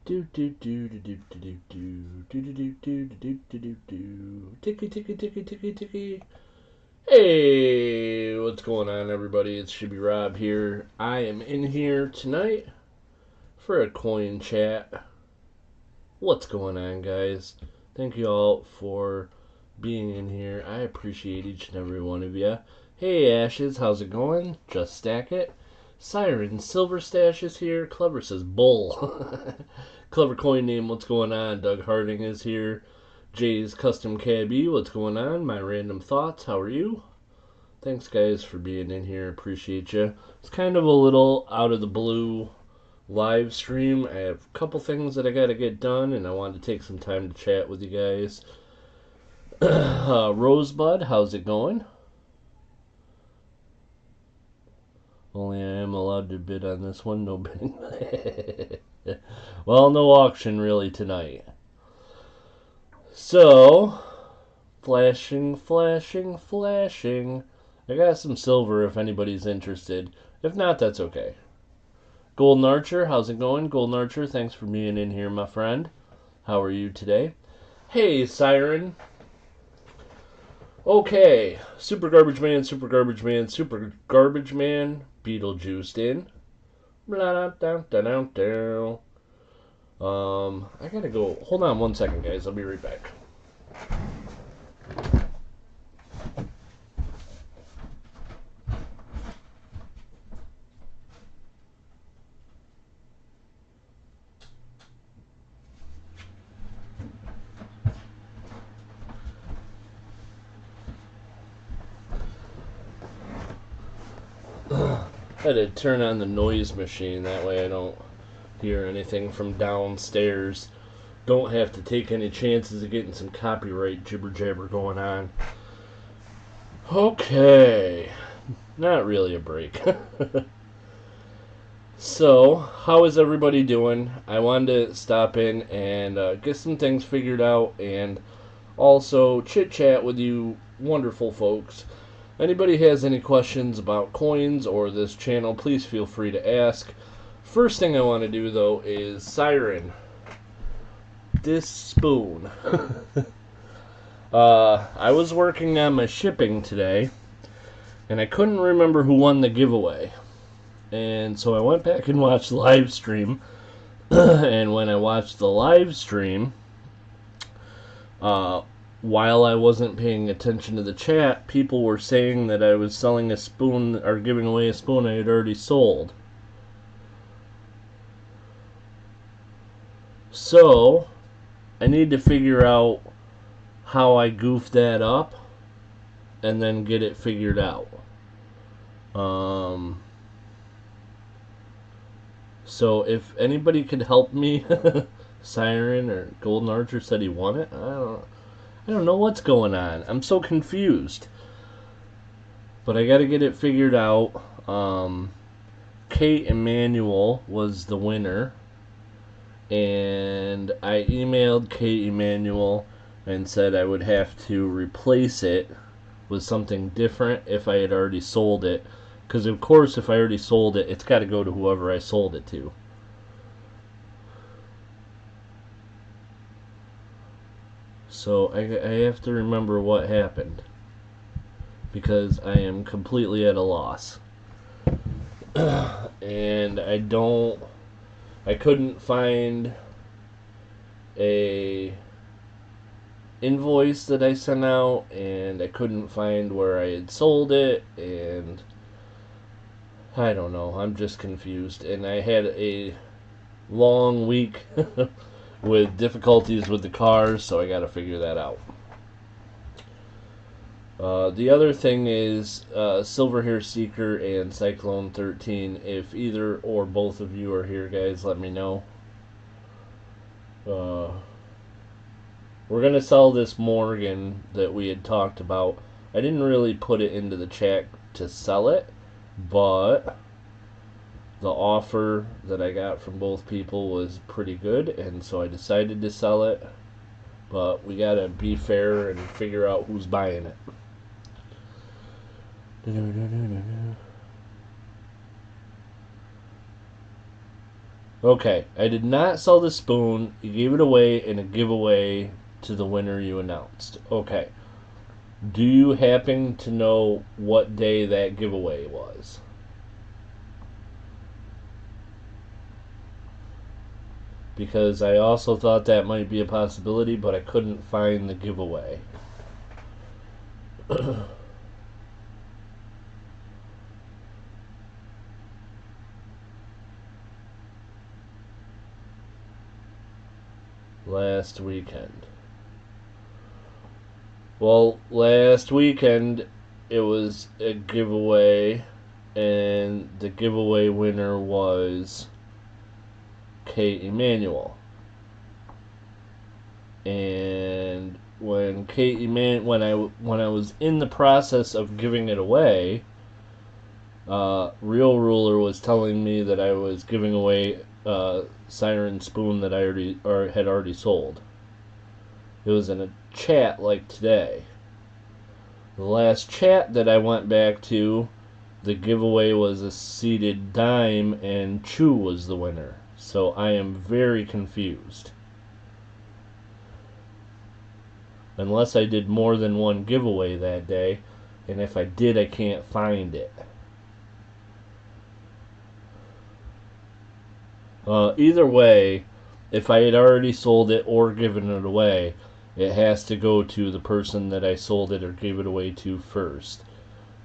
Do do do do do do do do do do do do do do do. Ticky ticky ticky ticky ticky. Hey, what's going on, everybody? It's Shibby Rob here. I am in here tonight for a coin chat. What's going on, guys? Thank you all for being in here. I appreciate each and every one of you. Hey, Ashes, how's it going? Just stack it. Siren Silver Stash is here. Clever says bull. Clever coin name, what's going on? Doug Harding is here. Jay's Custom Cabby, what's going on? My Random Thoughts, how are you? Thanks, guys, for being in here. Appreciate you. It's kind of a little out of the blue live stream. I have a couple things that I got to get done, and I wanted to take some time to chat with you guys. Rosebud, how's it going? Only I am allowed to bid on this one, no bidding. Well, no auction really tonight. So, flashing. I got some silver if anybody's interested. If not, that's okay. Golden Archer, how's it going? Golden Archer, thanks for being in here, my friend. How are you today? Hey, Siren. Okay, Super Garbage Man, Beetlejuiced in. I gotta go. Hold on one second, guys. I'll be right back. I had to turn on the noise machine, that way I don't hear anything from downstairs. Don't have to take any chances of getting some copyright jibber jabber going on. Okay, not really a break. So, how is everybody doing? I wanted to stop in and get some things figured out and also chit chat with you wonderful folks. Anybody has any questions about coins or this channel, please feel free to ask. First thing I want to do, though, is Siren. This spoon. I was working on my shipping today, and I couldn't remember who won the giveaway. And so I went back and watched the live stream. And when I watched the live stream, while I wasn't paying attention to the chat, people were saying that I was selling a spoon or giving away a spoon I had already sold. So, I need to figure out how I goofed that up and then get it figured out. So if anybody could help me, Siren or Golden Archer said he won it. I don't know what's going on. I'm so confused. But I got to get it figured out. Kate Emanuel was the winner. And I emailed Kate Emanuel and said I would have to replace it with something different if I had already sold it. Because, of course, if I already sold it, it's got to go to whoever I sold it to. So I have to remember what happened, because I am completely at a loss. And I couldn't find a invoice that I sent out, and I couldn't find where I had sold it, and I don't know, I'm just confused. And I had a long week with difficulties with the cars, so I gotta figure that out. The other thing is Silver Hair Seeker and Cyclone 13. If either or both of you are here, guys, let me know. We're gonna sell this Morgan that we had talked about. I didn't really put it into the chat to sell it, but the offer that I got from both people was pretty good, and so I decided to sell it. But we gotta be fair and figure out who's buying it. Okay, I did not sell the spoon. You gave it away in a giveaway to the winner you announced. Okay. Do you happen to know what day that giveaway was? Because I also thought that might be a possibility, but I couldn't find the giveaway. Last weekend. Well, last weekend it was a giveaway, and the giveaway winner was Kate Emanuel. And when when I was in the process of giving it away, Real Ruler was telling me that I was giving away Siren Spoon that I had already sold. It was in a chat like today. The last chat that I went back to, the giveaway was a seated dime, and Chew was the winner. So I am very confused. Unless I did more than one giveaway that day, and if I did, I can't find it. Either way, if I had already sold it or given it away, it has to go to the person that I sold it or gave it away to first.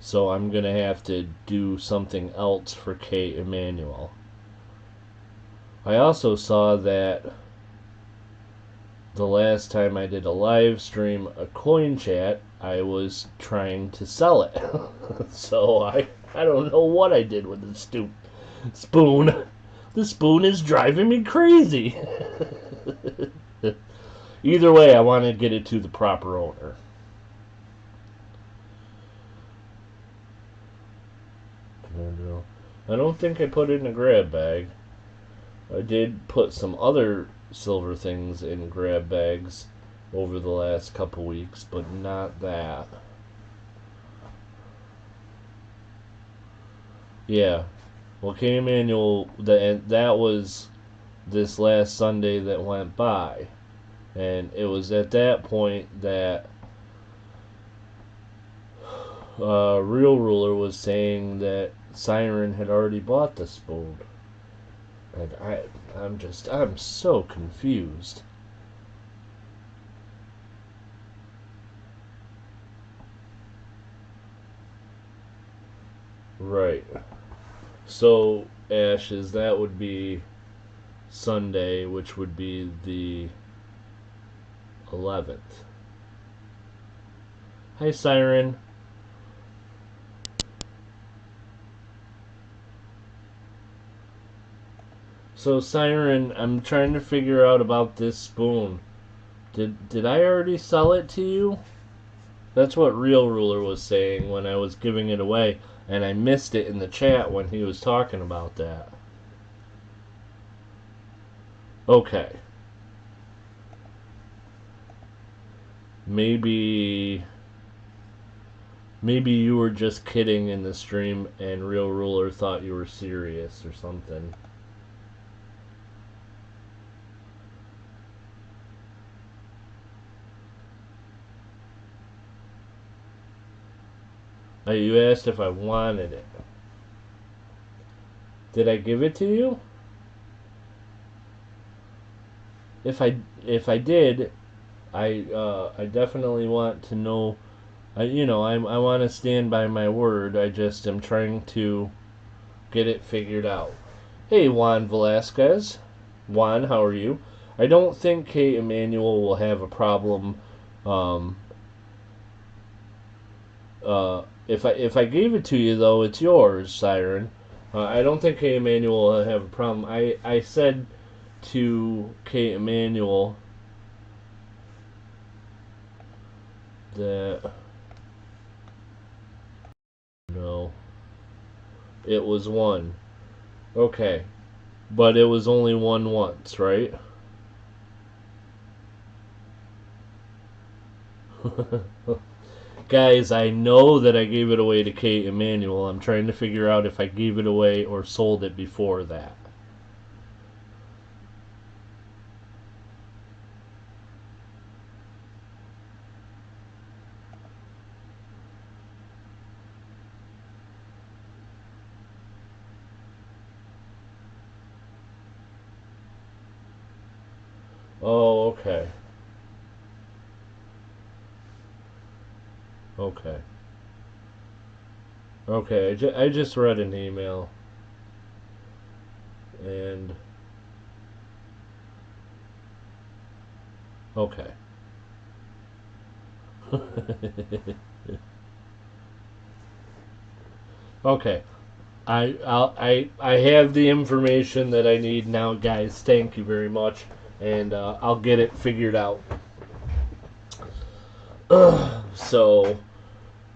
So I'm going to have to do something else for Kate Emanuel. I also saw that the last time I did a live stream, a coin chat, I was trying to sell it. So I don't know what I did with the spoon. The spoon is driving me crazy. Either way, I want to get it to the proper owner. I don't think I put it in a grab bag. I did put some other silver things in grab bags over the last couple weeks, but not that. Yeah. Well, K. Emanuel, that was this last Sunday that went by. And it was at that point that Real Ruler was saying that Siren had already bought the spoon. And I'm so confused. Right. So, Ashes, that would be Sunday, which would be the 11th. Hi, Siren. So, Siren, I'm trying to figure out about this spoon. Did I already sell it to you? That's what Real Ruler was saying when I was giving it away, and I missed it in the chat when he was talking about that. Okay. Maybe you were just kidding in the stream and Real Ruler thought you were serious or something. You asked if I wanted it. Did I give it to you? If I did, I definitely want to know. I want to stand by my word. I just am trying to get it figured out. Hey, Juan Velasquez. Juan, how are you? I don't think Kate Emanuel will have a problem. If I gave it to you, though, it's yours, Siren. I don't think Kate Emanuel will have a problem. I said to Kate Emanuel that no, it was one. Okay, but it was only one once, right? Guys, I know that I gave it away to Kate Emanuel. I'm trying to figure out if I gave it away or sold it before that. Oh, okay. Okay. Okay, I just read an email, and okay. Okay. I have the information that I need now, guys. Thank you very much, and I'll get it figured out. So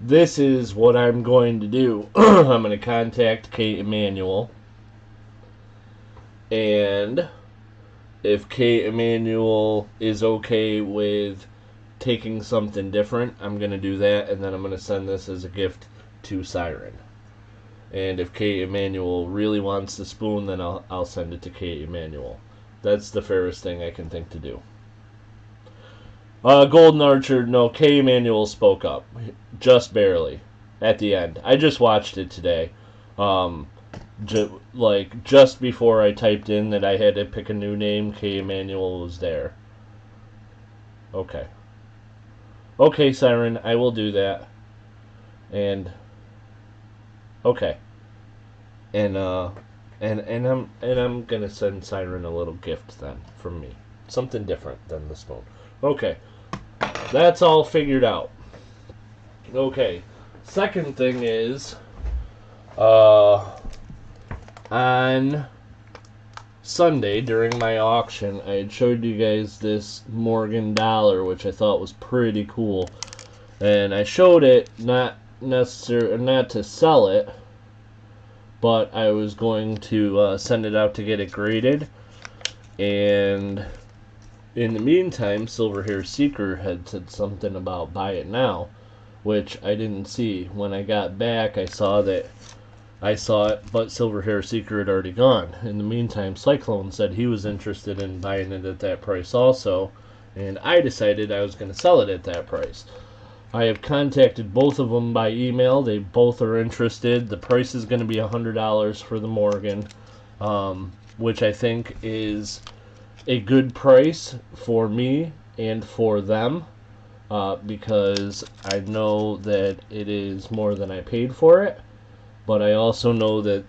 this is what I'm going to do. I'm going to contact Kate Emanuel, and if Kate Emanuel is okay with taking something different, I'm going to do that, and then I'm going to send this as a gift to Siren. And if Kate Emanuel really wants the spoon, then I'll send it to Kate Emanuel. That's the fairest thing I can think to do. Golden Archer, no, Kate Emanuel spoke up. Just barely. At the end. I just watched it today. Um, just before I typed in that I had to pick a new name, Kate Emanuel was there. Okay. Okay, Siren, I will do that. And okay. And I'm gonna send Siren a little gift then from me. Something different than the spoon. Okay. That's all figured out. Okay. Second thing is on Sunday during my auction, I had showed you guys this Morgan dollar, which I thought was pretty cool. And I showed it not to sell it, but I was going to send it out to get it graded. And in the meantime, Silverhair Seeker had said something about buy it now, which I didn't see. When I got back, I saw it, but Silverhair Seeker had already gone. In the meantime, Cyclone said he was interested in buying it at that price also, and I decided I was going to sell it at that price. I have contacted both of them by email. They both are interested. The price is going to be $100 for the Morgan, which I think is a good price for me and for them, because I know that it is more than I paid for it, but I also know that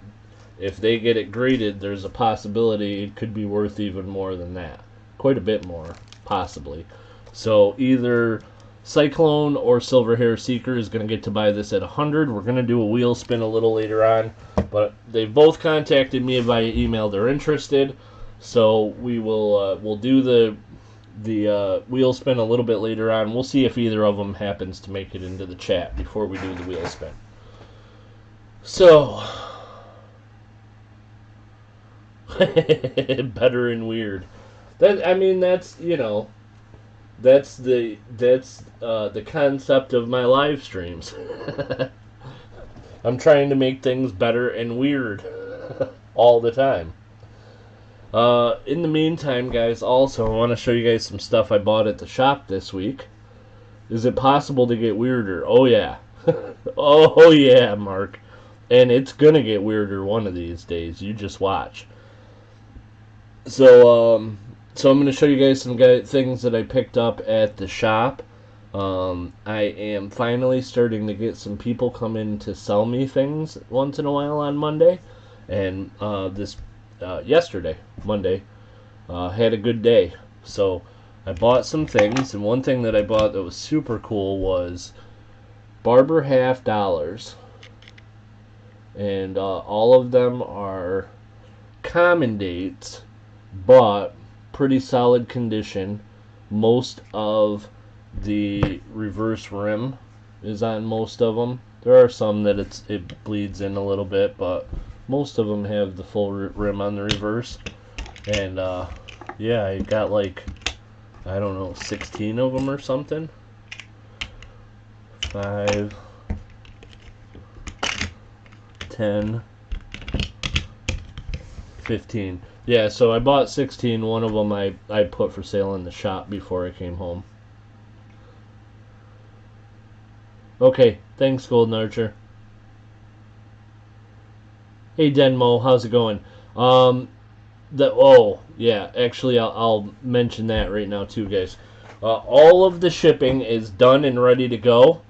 if they get it graded, there's a possibility it could be worth even more than that. Quite a bit more, possibly. So either Cyclone or Silverhair Seeker is going to get to buy this at 100. We're going to do a wheel spin a little later on, but they've both contacted me via email. They're interested, so we'll do the wheel spin a little bit later on. We'll see if either of them happens to make it into the chat before we do the wheel spin. So better and weird. That's the concept of my live streams. I'm trying to make things better and weird all the time. In the meantime, guys, also I want to show you guys some stuff I bought at the shop this week. Is it possible to get weirder? Oh yeah. Oh yeah, Mark. And it's gonna get weirder one of these days. You just watch. So I'm going to show you guys some things that I picked up at the shop. I am finally starting to get some people come in to sell me things once in a while on Monday. And yesterday, Monday, had a good day. So I bought some things, and one thing that I bought that was super cool was Barber Half Dollars. And all of them are common dates, but pretty solid condition. Most of the reverse rim is on most of them. There are some that it bleeds in a little bit, but most of them have the full rim on the reverse. And yeah, I got like, I don't know, 16 of them or something. 5, 10, 15. Yeah, so I bought 16. One of them I put for sale in the shop before I came home. Okay, thanks, Golden Archer. Hey, Denmo, how's it going? Oh, yeah. Actually, I'll mention that right now, too, guys. All of the shipping is done and ready to go.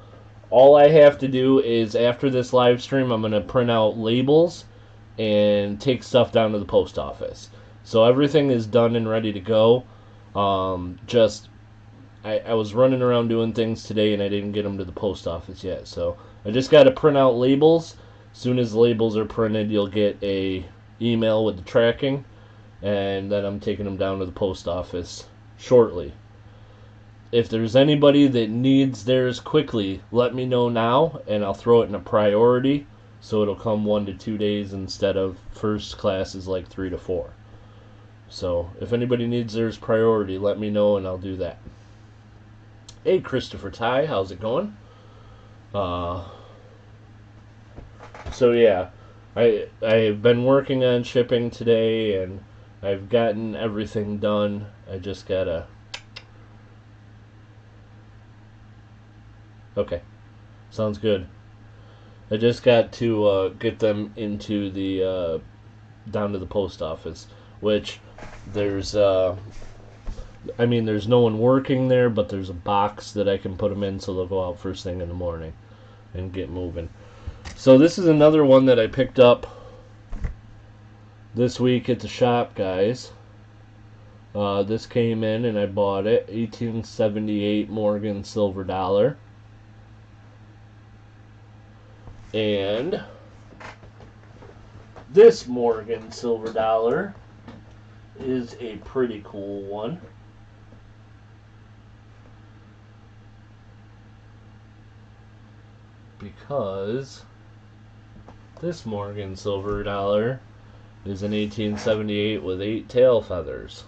All I have to do is, after this live stream, I'm going to print out labels and take stuff down to the post office. So everything is done and ready to go. Just I was running around doing things today and I didn't get them to the post office yet. So I just got to print out labels. As soon as the labels are printed, you'll get a email with the tracking, and then I'm taking them down to the post office shortly. If there's anybody that needs theirs quickly, let me know now, and I'll throw it in a priority, so it'll come 1 to 2 days instead of first class is like 3 to 4. So if anybody needs theirs priority, let me know and I'll do that. Hey, Christopher Ty, how's it going? So yeah, I've been working on shipping today, and I've gotten everything done. I just gotta... Okay, sounds good. I just got to get them into the down to the post office, which there's there's no one working there, but there's a box that I can put them in, so they'll go out first thing in the morning and get moving. So this is another one that I picked up this week at the shop, guys. This came in and I bought it. 1878 Morgan silver dollar. And this Morgan silver dollar is a pretty cool one. Because this Morgan silver dollar is an 1878 with 8 tail feathers.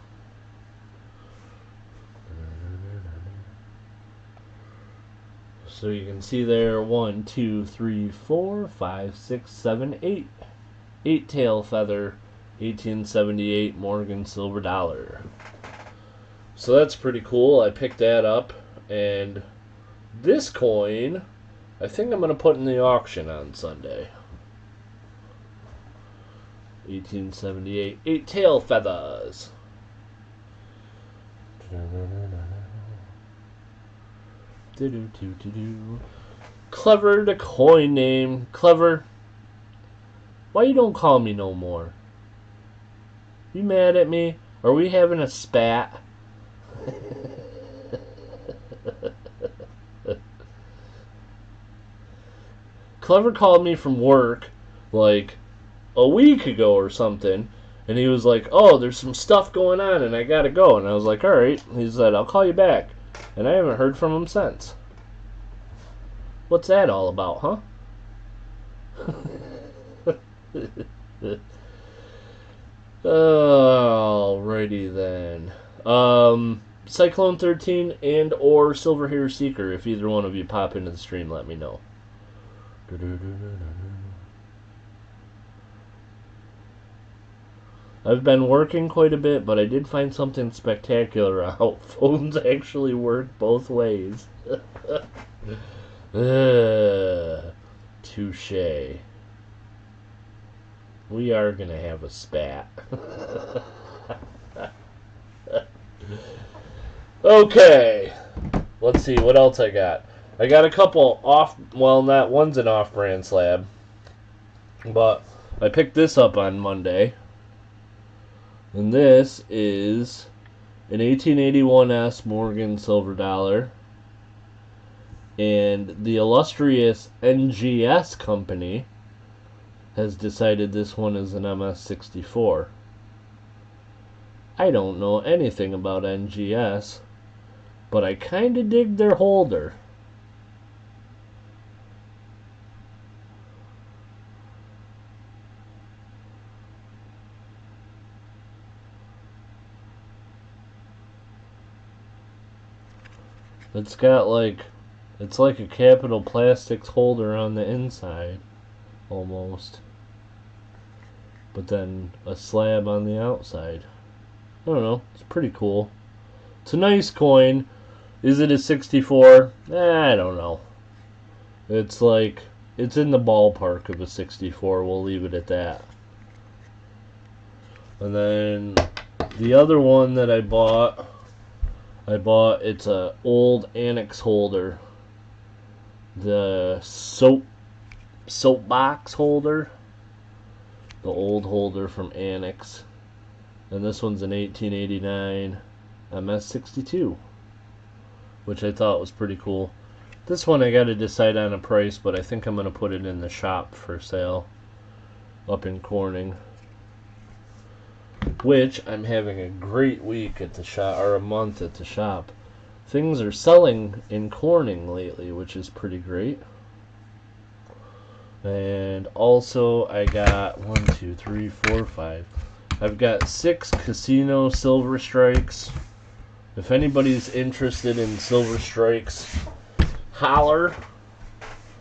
So you can see there 1, 2, 3, 4, 5, 6, 7, 8. 8 tail feather 1878 Morgan silver dollar. So that's pretty cool. I picked that up, and this coin I think I'm going to put in the auction on Sunday. 1878 8 tail feathers. Clever, the coin name. Clever. Why you don't call me no more? You mad at me? Are we having a spat? Clever called me from work like a week ago or something, and he was like, oh, there's some stuff going on and I gotta go. And I was like, alright. He said, I'll call you back. And I haven't heard from him since. What's that all about, huh? Alrighty then. Cyclone 13 and or Silver Hair Seeker. If either one of you pop into the stream, let me know. I've been working quite a bit, but I did find something spectacular out. Phones actually work both ways. Touche. We are gonna have a spat. Okay. Let's see what else I got. I got a couple off, well, not one's an off-brand slab, but I picked this up on Monday. And this is an 1881S Morgan silver dollar. And the illustrious NGS company has decided this one is an MS64. I don't know anything about NGS, but I kinda dig their holder. It's got like, it's like a Capital Plastics holder on the inside, almost. But then a slab on the outside. I don't know, it's pretty cool. It's a nice coin. Is it a 64? I don't know. It's like, it's in the ballpark of a 64, we'll leave it at that. And then the other one that I bought it's a old annex holder. The soapbox holder. The old holder from Annex. And this one's an 1889 MS62, which I thought was pretty cool. This one I gotta decide on a price, but I think I'm gonna put it in the shop for sale up in Corning. Which I'm having a great week at the shop, or a month at the shop. Things are selling in Corning lately, which is pretty great. And also I got 1, 2, 3, 4, 5. I've got 6 Casino Silver Strikes. If anybody's interested in Silver Strikes, holler.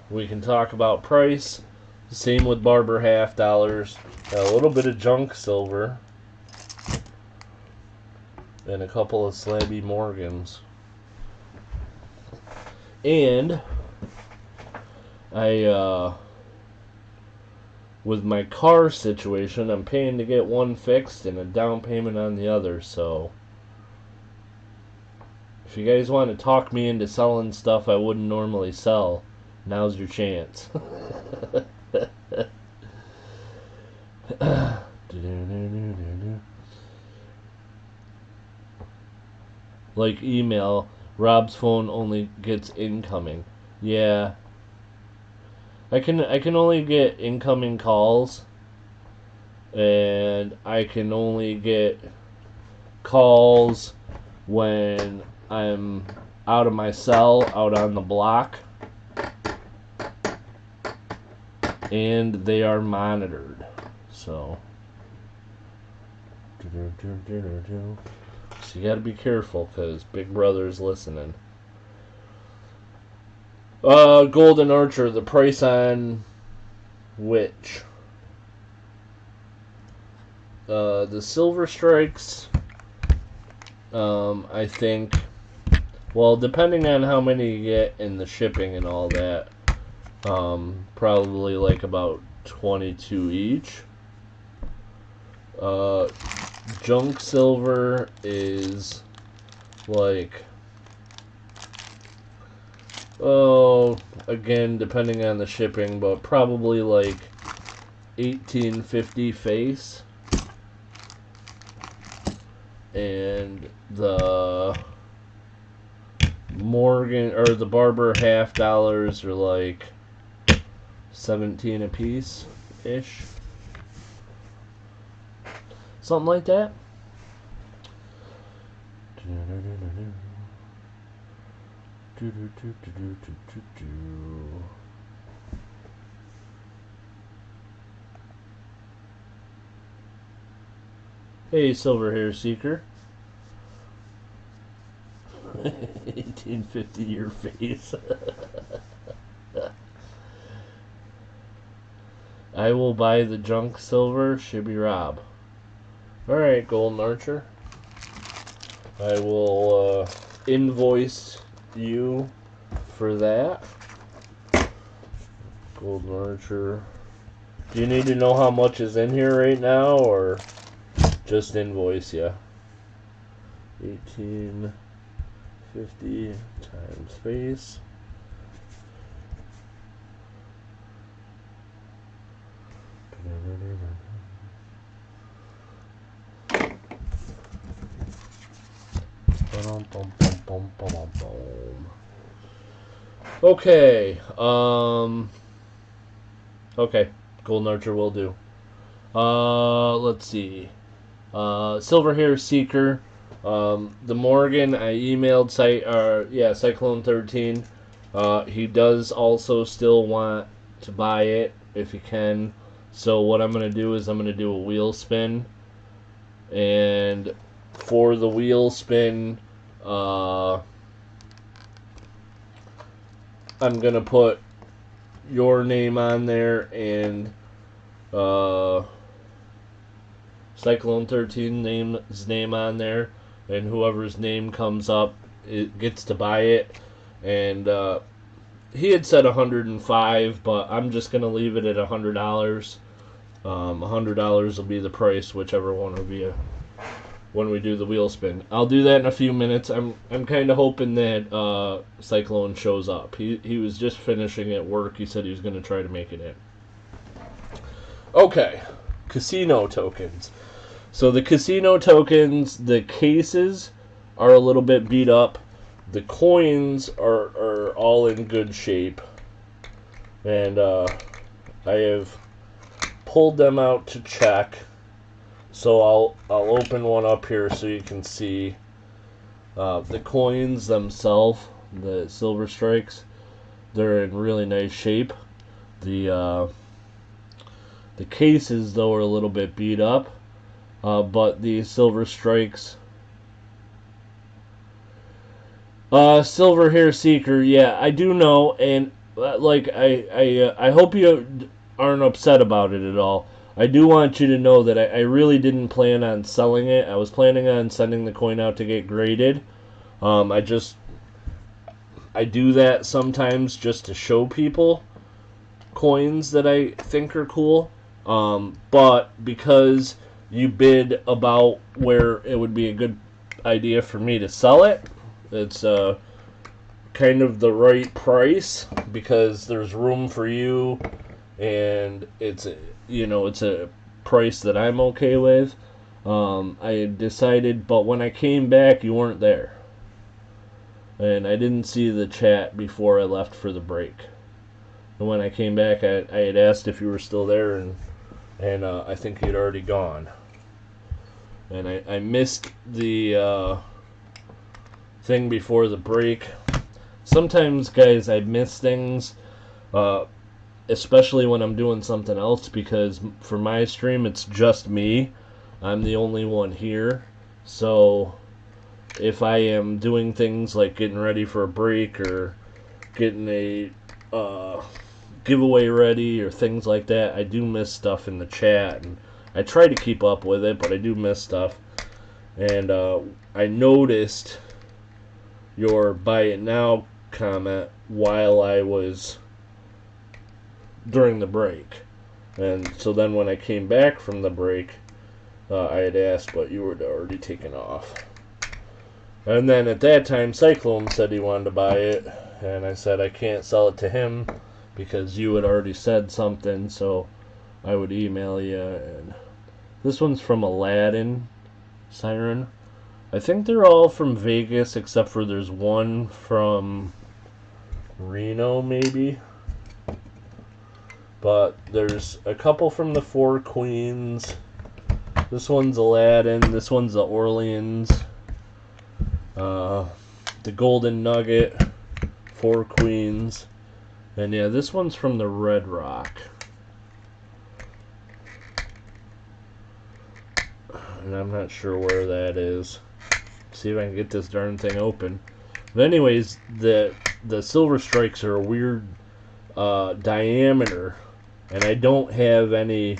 We can talk about price. Same with Barber Half Dollars. Got a little bit of junk silver. And a couple of slabby Morgans. And with my car situation, I'm paying to get one fixed and a down payment on the other, so if you guys want to talk me into selling stuff I wouldn't normally sell, now's your chance. Like email, Rob's phone only gets incoming. Yeah. I can only get incoming calls, and I can only get calls when I'm out of my cell, out on the block, and they are monitored. So you gotta be careful, because Big Brother's listening. Golden Archer, the price on which? The Silver Strikes, I think, well, depending on how many you get and the shipping and all that, probably like about 22 each. Junk silver is like, again, depending on the shipping, but probably like $18.50 face. And the Morgan, or the Barber Half Dollars, are like 17 a piece ish. Something like that. Hey, Silver Hair Seeker. 1850 your face. I will buy the junk silver, Shibby Rob. Alright, Golden Archer. I will invoice you for that. Golden Archer. Do you need to know how much is in here right now, or just invoice you? 1850 times face. Okay, okay, Golden Archer will do. Let's see. Silver Hair Seeker. The Morgan, I emailed Cyclone 13. He does also still want to buy it if he can. So what I'm gonna do is I'm gonna do a wheel spin, and for the wheel spin, I'm gonna put your name on there and Cyclone 13's name on there, and whoever's name comes up, it gets to buy it. And he had said 105, but I'm just gonna leave it at $100. $100 will be the price, whichever one will be when we do the wheel spin. I'll do that in a few minutes. I'm kind of hoping that Cyclone shows up. He was just finishing at work. He said he was going to try to make it in. Okay, casino tokens. So the casino tokens, the cases are a little bit beat up. The coins are all in good shape. And I have pulled them out to check. So I'll open one up here so you can see the coins themselves, the silver strikes. They're in really nice shape. The cases though are a little bit beat up, but the silver strikes. Silver Hair Seeker, yeah, I do know, and like I hope you aren't upset about it at all. I do want you to know that I really didn't plan on selling it. I was planning on sending the coin out to get graded. I do that sometimes just to show people coins that I think are cool. But because you bid about where it would be a good idea for me to sell it, it's kind of the right price because there's room for you, and it's a price that I'm okay with. I decided, but when I came back, you weren't there, and I didn't see the chat before I left for the break. And when I came back, I had asked if you were still there, and I think you'd already gone. And I missed the thing before the break. Sometimes, guys, I miss things, especially when I'm doing something else, because for my stream, it's just me. I'm the only one here. So if I am doing things like getting ready for a break or getting a giveaway ready or things like that, I do miss stuff in the chat, and I try to keep up with it, but I do miss stuff. And I noticed your buy it now comment while I was during the break, and so then when I came back from the break, I had asked, but you were already taken off. And then at that time, Cyclone said he wanted to buy it, and I said I can't sell it to him because you had already said something, so I would email you. And this one's from Aladdin Siren. I think they're all from Vegas except for there's one from Reno maybe, but there's a couple from the Four Queens. This one's Aladdin, this one's the Orleans, the Golden Nugget, Four Queens, and yeah, this one's from the Red Rock. And I'm not sure where that is. See if I can get this darn thing open. But anyways, the silver strikes are a weird diameter, and I don't have any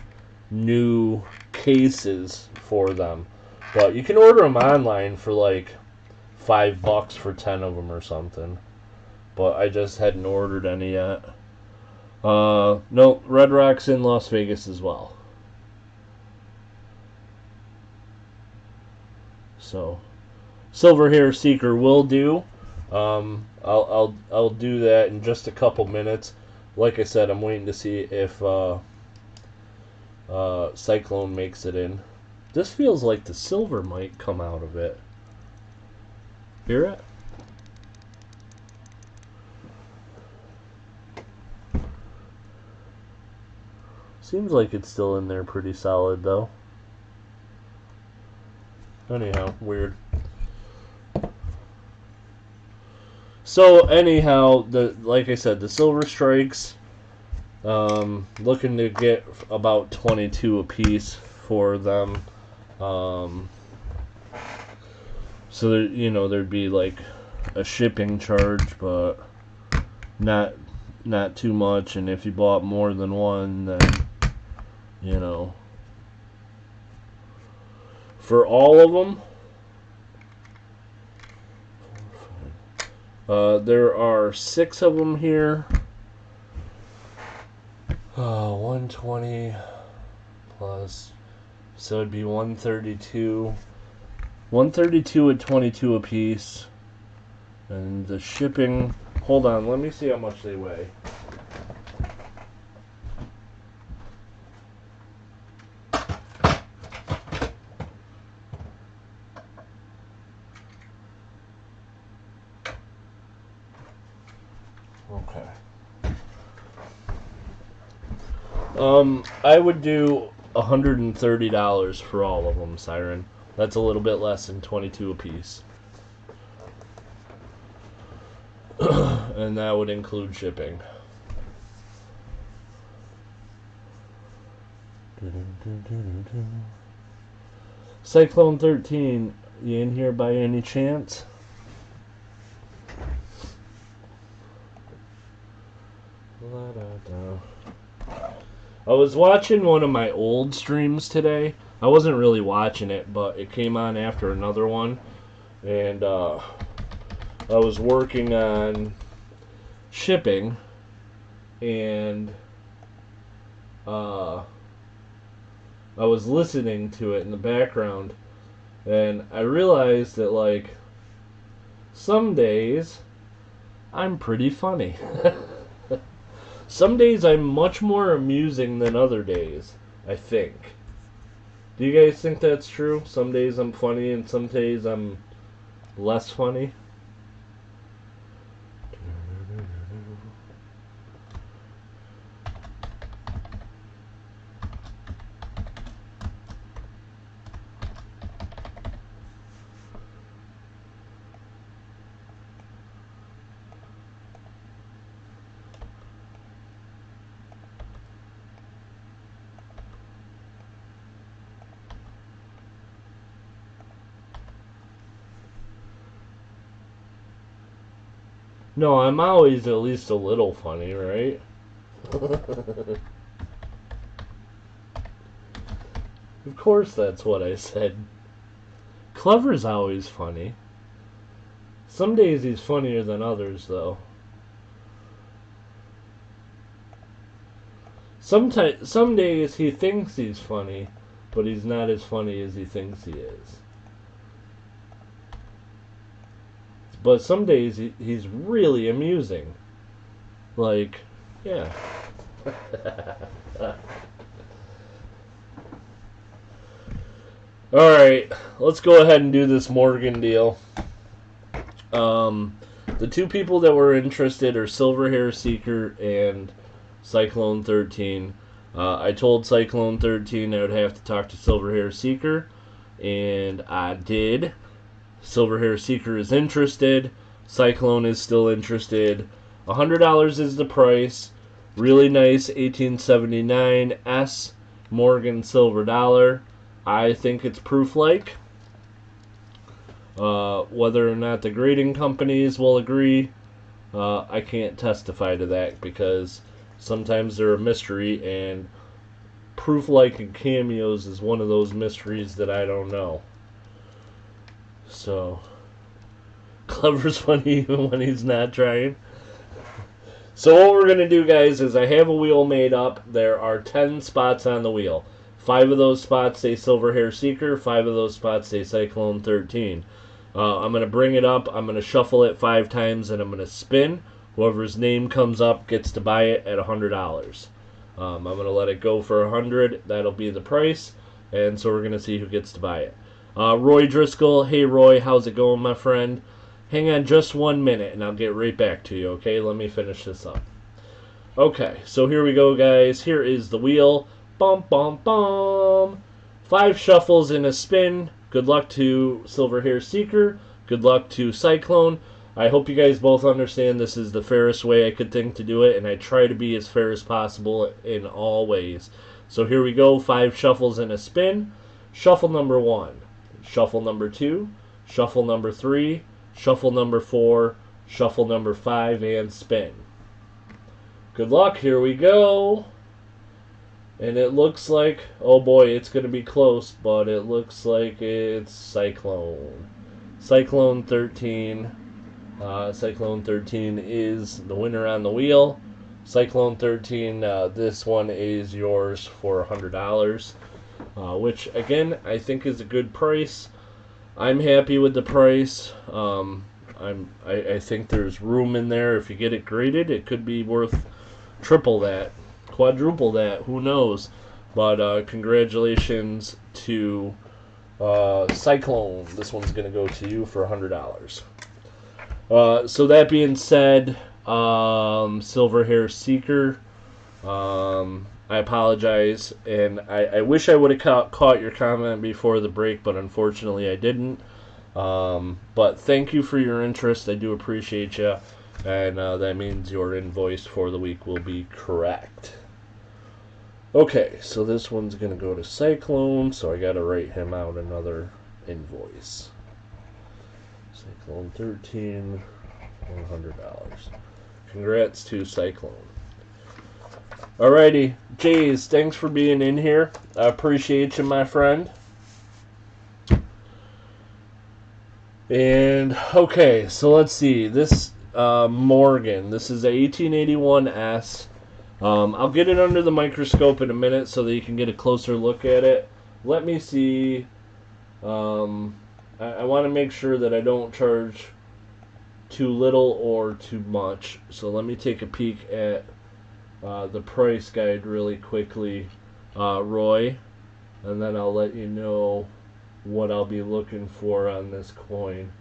new cases for them. But you can order them online for like $5 for 10 of them or something. But I just hadn't ordered any yet. No, Red Rock's in Las Vegas as well. So Silver Hair Seeker will do. I'll do that in just a couple minutes. Like I said, I'm waiting to see if Cyclone makes it in. This feels like the silver might come out of it. Hear it? Seems like it's still in there pretty solid though. Anyhow, weird. So anyhow, like I said, the silver strikes, looking to get about 22 a piece for them. So there, there'd be like a shipping charge, but not too much. And if you bought more than one, then for all of them. There are 6 of them here. 120. plus, so it'd be 132. 132 at 22 a piece. And the shipping, hold on, let me see how much they weigh. Okay. I would do $130 for all of them, Siren. That's a little bit less than 22 a piece. And that would include shipping. Cyclone 13, you in here by any chance? I was watching one of my old streams today. I wasn't really watching it, but it came on after another one. And I was working on shipping, and I was listening to it in the background, and I realized that, like, some days I'm pretty funny. Some days I'm much more amusing than other days, I think. Do you guys think that's true? Some days I'm funny and some days I'm less funny? No, I'm always at least a little funny, right? Of course that's what I said. Clever's always funny. Some days he's funnier than others, though. Some days he thinks he's funny, but he's not as funny as he thinks he is. But some days he's really amusing. Like, yeah. Alright, let's go ahead and do this Morgan deal. The two people that were interested are Silver Hair Seeker and Cyclone 13. I told Cyclone 13 I would have to talk to Silver Hair Seeker, and I did. Silver Hair Seeker is interested. Cyclone is still interested. $100 is the price. Really nice 1879 S Morgan silver dollar. I think it's proof-like. Whether or not the grading companies will agree, I can't testify to that because sometimes they're a mystery, and proof-like and cameos is one of those mysteries that I don't know. So, Clever's funny even when he's not trying. So what we're going to do, guys, is I have a wheel made up. There are 10 spots on the wheel. 5 of those spots say Silver Hair Seeker. 5 of those spots say Cyclone 13. I'm going to bring it up. I'm going to shuffle it 5 times, and I'm going to spin. Whoever's name comes up gets to buy it at $100. I'm going to let it go for $100. That'll be the price. And so we're going to see who gets to buy it. Roy Driscoll. Hey, Roy. How's it going, my friend? Hang on just 1 minute, and I'll get right back to you, okay? Let me finish this up. Okay, so here we go, guys. Here is the wheel. Bum, bum, bum. 5 shuffles in a spin. Good luck to Silver Hair Seeker. Good luck to Cyclone. I hope you guys both understand this is the fairest way I could think to do it, and I try to be as fair as possible in all ways. So here we go. 5 shuffles in a spin. Shuffle number 1. Shuffle number 2. Shuffle number 3. Shuffle number 4. Shuffle number 5, and spin. Good luck. Here we go. And it looks like, oh boy, it's going to be close, but it looks like it's Cyclone. Cyclone 13. Cyclone 13 is the winner on the wheel. Cyclone 13, this one is yours for $100. which again I think is a good price. I'm happy with the price. I think there's room in there. If you get it graded, it could be worth triple that, quadruple that. Who knows? But congratulations to Cyclone. This one's gonna go to you for $100. So that being said, Silver Hair Seeker. I apologize, and I wish I would have caught your comment before the break, but unfortunately I didn't. But thank you for your interest. I do appreciate you, and that means your invoice for the week will be correct. Okay, so this one's going to go to Cyclone, so I got to write him out another invoice. Cyclone 13, $100. Congrats to Cyclone. Alrighty, Jays, thanks for being in here. I appreciate you, my friend. And, okay, so let's see. This, Morgan, this is a 1881S. I'll get it under the microscope in a minute so that you can get a closer look at it. Let me see. I want to make sure that I don't charge too little or too much. So let me take a peek at the price guide really quickly, Roy, and then I'll let you know what I'll be looking for on this coin.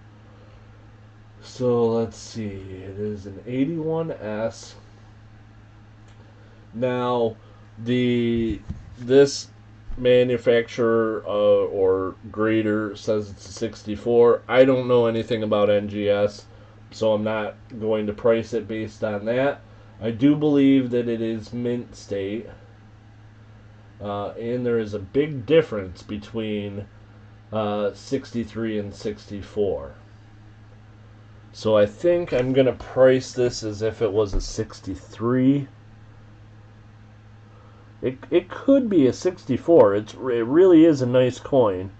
So let's see, it is an 81S. Now, this manufacturer or grader says it's a 64. I don't know anything about NGS, so I'm not going to price it based on that. I do believe that it is mint state, and there is a big difference between 63 and 64. So I think I'm going to price this as if it was a 63. It could be a 64. It really is a nice coin.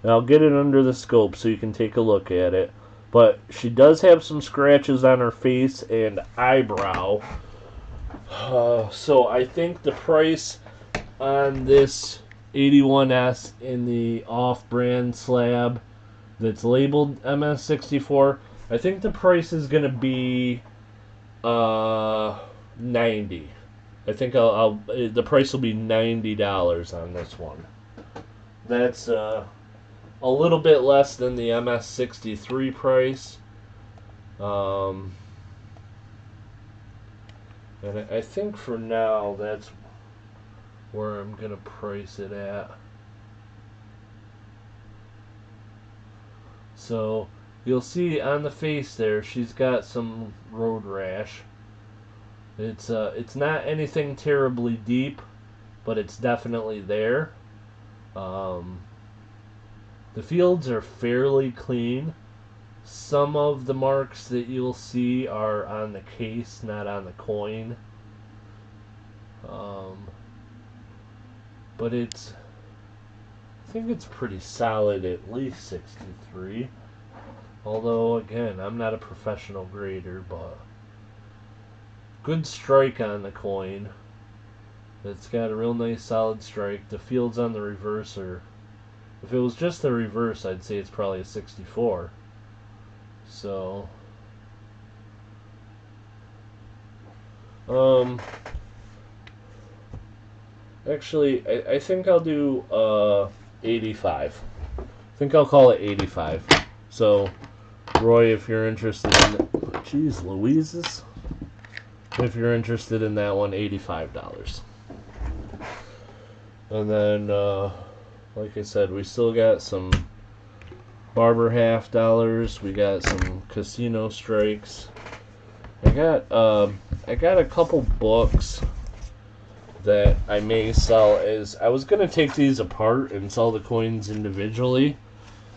And I'll get it under the scope so you can take a look at it. But she does have some scratches on her face and eyebrow. So I think the price on this 81S in the off-brand slab that's labeled MS64, I think the price is going to be 90. I think the price will be $90 on this one. That's a little bit less than the MS63 price. And I think for now that's where I'm going to price it at. So you'll see on the face there she's got some road rash. It's not anything terribly deep, but it's definitely there. The fields are fairly clean. Some of the marks that you'll see are on the case, not on the coin. But I think it's pretty solid, at least 63. Although, again, I'm not a professional grader, but good strike on the coin. It's got a real nice solid strike. The fields on the reverse are, if it was just the reverse, I'd say it's probably a 64. So, actually, I think I'll do 85. I think I'll call it 85. So, Roy, if you're interested in it, jeez Louises. If you're interested in that one, $85. And then, like I said, we still got some Barber Half Dollars. We got some Casino Strikes. I got a couple books that I may sell. I was gonna take these apart and sell the coins individually,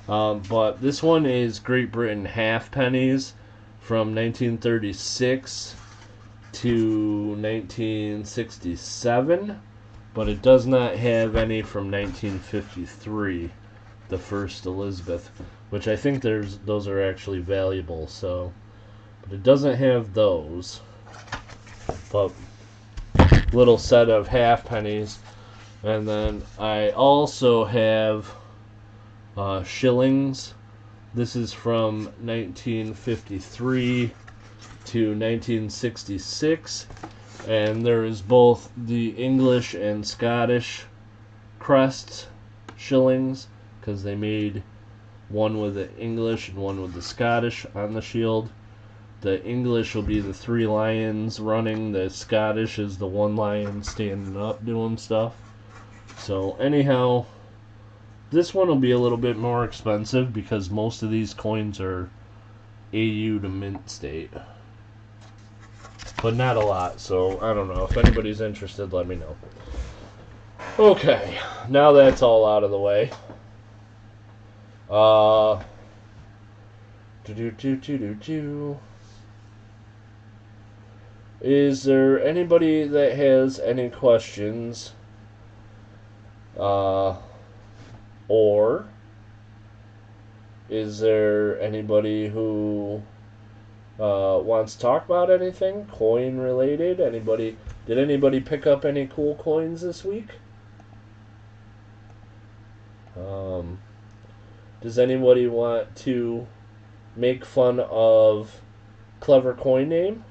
but this one is Great Britain halfpennies from 1936 to 1967, but it does not have any from 1953, the first Elizabeth, which I think those are actually valuable. So, but it doesn't have those. But little set of halfpennies. And then I also have shillings. This is from 1953 to 1966. And there is both the English and Scottish crest shillings, because they made one with the English and one with the Scottish on the shield. The English will be the 3 lions running. The Scottish is the 1 lion standing up doing stuff. So anyhow, this one will be a little bit more expensive because most of these coins are AU to mint state. But not a lot, so I don't know. If anybody's interested, let me know. Okay, now that's all out of the way. Is there anybody that has any questions? Or is there anybody who wants to talk about anything coin related? Did anybody pick up any cool coins this week? Does anybody want to make fun of clever coin name?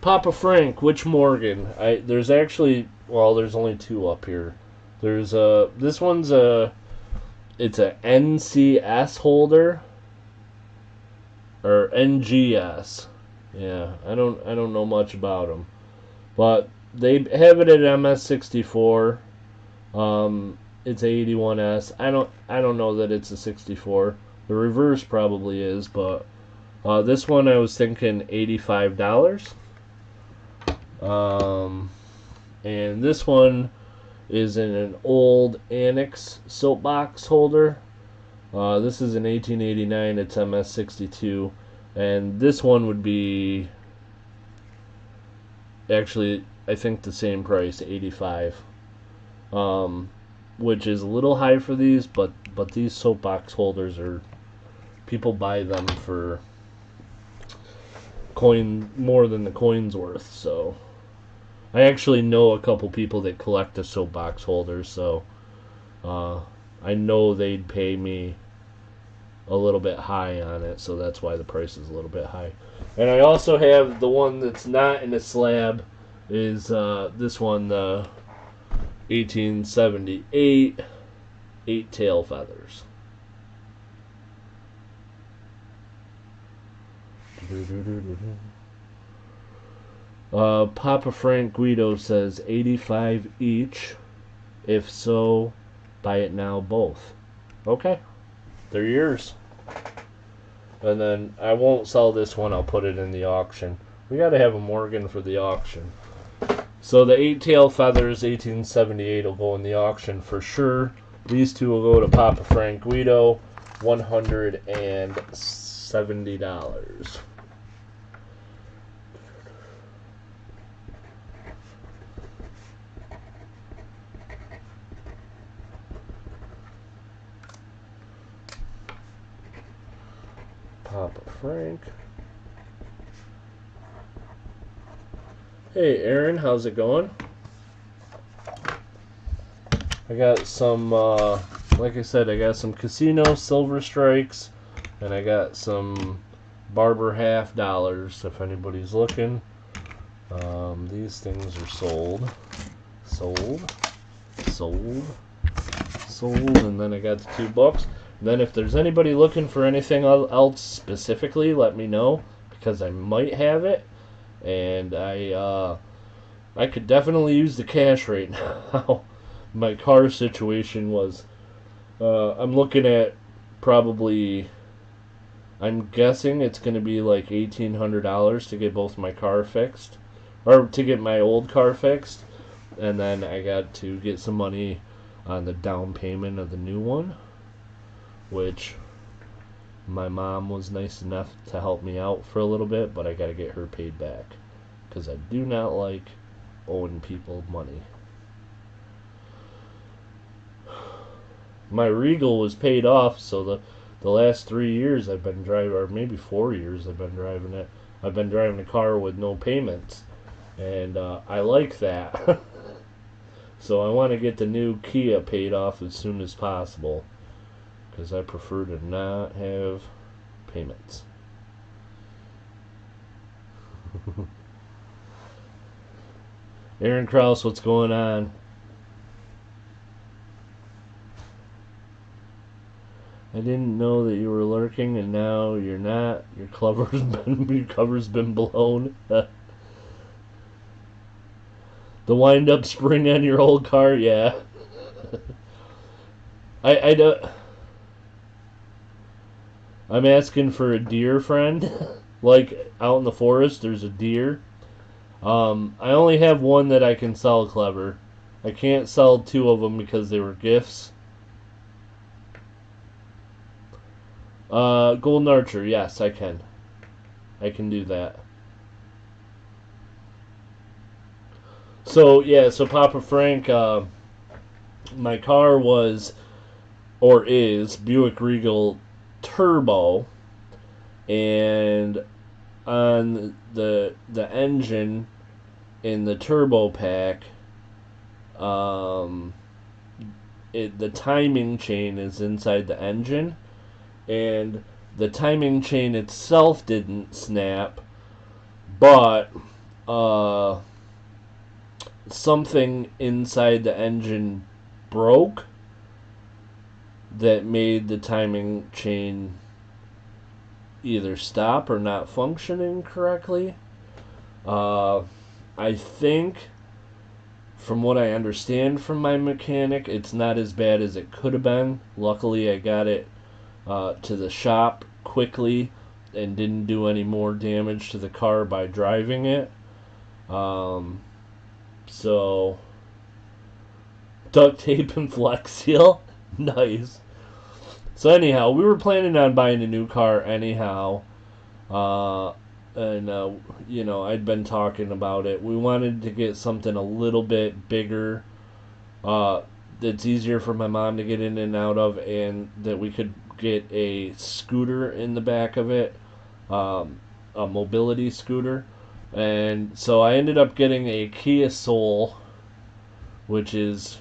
Papa Frank, which Morgan? There's actually, well, there's only 2 up here. There's this one's it's a NCS holder or NGS. Yeah, I don't know much about them, but they have it at MS64. It's a 81S. I don't know that it's a 64. The reverse probably is, but this one I was thinking $85. And this one is in an old Annex soapbox holder. This is an 1889. It's MS62, and this one would be actually, I think, the same price, $85. Which is a little high for these, but these soapbox holders are, people buy them for coin more than the coin's worth. So I actually know a couple people that collect the soapbox holders, so I know they'd pay me a little bit high on it, so that's why the price is a little bit high. And I also have the one that's not in a slab, is this one, the 1878 8-tail feathers. Papa Frank Guido says 85 each. If so, buy it now both. Okay, they're yours. And then I won't sell this one, I'll put it in the auction. We gotta have a Morgan for the auction. So the 8-tail feathers 1878 will go in the auction for sure. These 2 will go to Papa Frank Guido, $170. Papa Frank. Hey Aaron, how's it going? I got some, like I said, I got some Casino Silver Strikes, and I got some Barber Half Dollars, if anybody's looking. These things are sold, and then I got the 2 books. And then if there's anybody looking for anything else specifically, let me know, because I might have it. And I could definitely use the cash right now. My car situation was, I'm looking at probably, I'm guessing it's going to be like $1,800 to get both my car fixed, or to get my old car fixed, and then I got to get some money on the down payment of the new one, which my mom was nice enough to help me out for a little bit, but I got to get her paid back, because I do not like owing people money. My Regal was paid off, so the last 3 years I've been driving, or maybe 4 years I've been driving it. I've been driving a car with no payments, and I like that. So I want to get the new Kia paid off as soon as possible, because I prefer to not have payments. Aaron Krause, what's going on? I didn't know that you were lurking, and now you're not. Your cover's been blown. The wind-up spring on your old car, yeah. I don't. I'm asking for a deer friend. Like out in the forest, there's a deer. I only have one that I can sell, Clever. I can't sell two of them because they were gifts. Golden Archer, yes, I can. I can do that. So, yeah, so Papa Frank, my car was, or is, Buick Regal Turbo, and on the engine in the turbo pack, the timing chain is inside the engine, and the timing chain itself didn't snap, but something inside the engine broke that made the timing chain either stop or not functioning correctly. I think, from what I understand from my mechanic, it's not as bad as it could have been. Luckily, I got it to the shop quickly and didn't do any more damage to the car by driving it. So, duct tape and Flex Seal. Nice. So anyhow, we were planning on buying a new car anyhow. You know, I'd been talking about it. We wanted to get something a little bit bigger, that's easier for my mom to get in and out of, and that we could get a scooter in the back of it, a mobility scooter. And so I ended up getting a Kia Soul, which is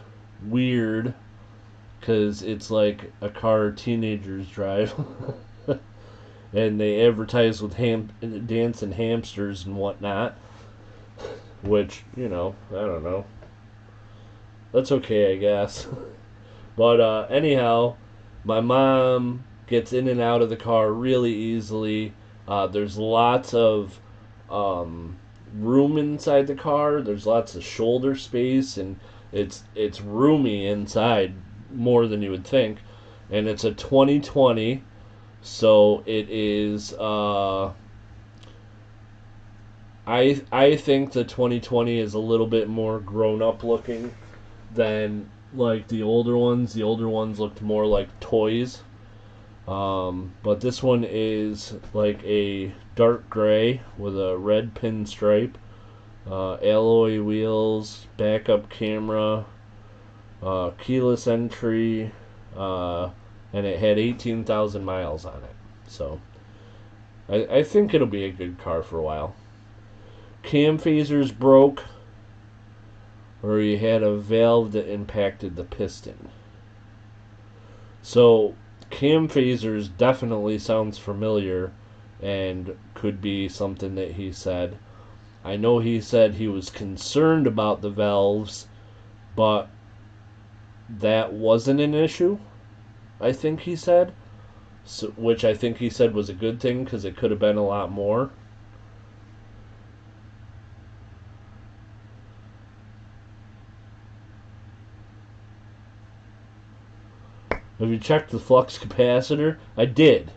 weird because it's like a car teenagers drive. And they advertise with dancing hamsters and whatnot, which, you know, I don't know. That's okay, I guess. But anyhow, my mom gets in and out of the car really easily. There's lots of room inside the car. There's lots of shoulder space, and it's roomy inside more than you would think. And it's a 2020, so it is. I think the 2020 is a little bit more grown up looking than like the older ones. The older ones looked more like toys. But this one is like a dark gray with a red pinstripe, alloy wheels, backup camera, keyless entry, and it had 18,000 miles on it. So I think it'll be a good car for a while. Cam phasers broke, or you had a valve that impacted the piston. So cam phasers definitely sounds familiar and could be something that he said. I know he said he was concerned about the valves, but that wasn't an issue, I think he said. So, which I think he said was a good thing because it could have been a lot more. Have you checked the flux capacitor? I did.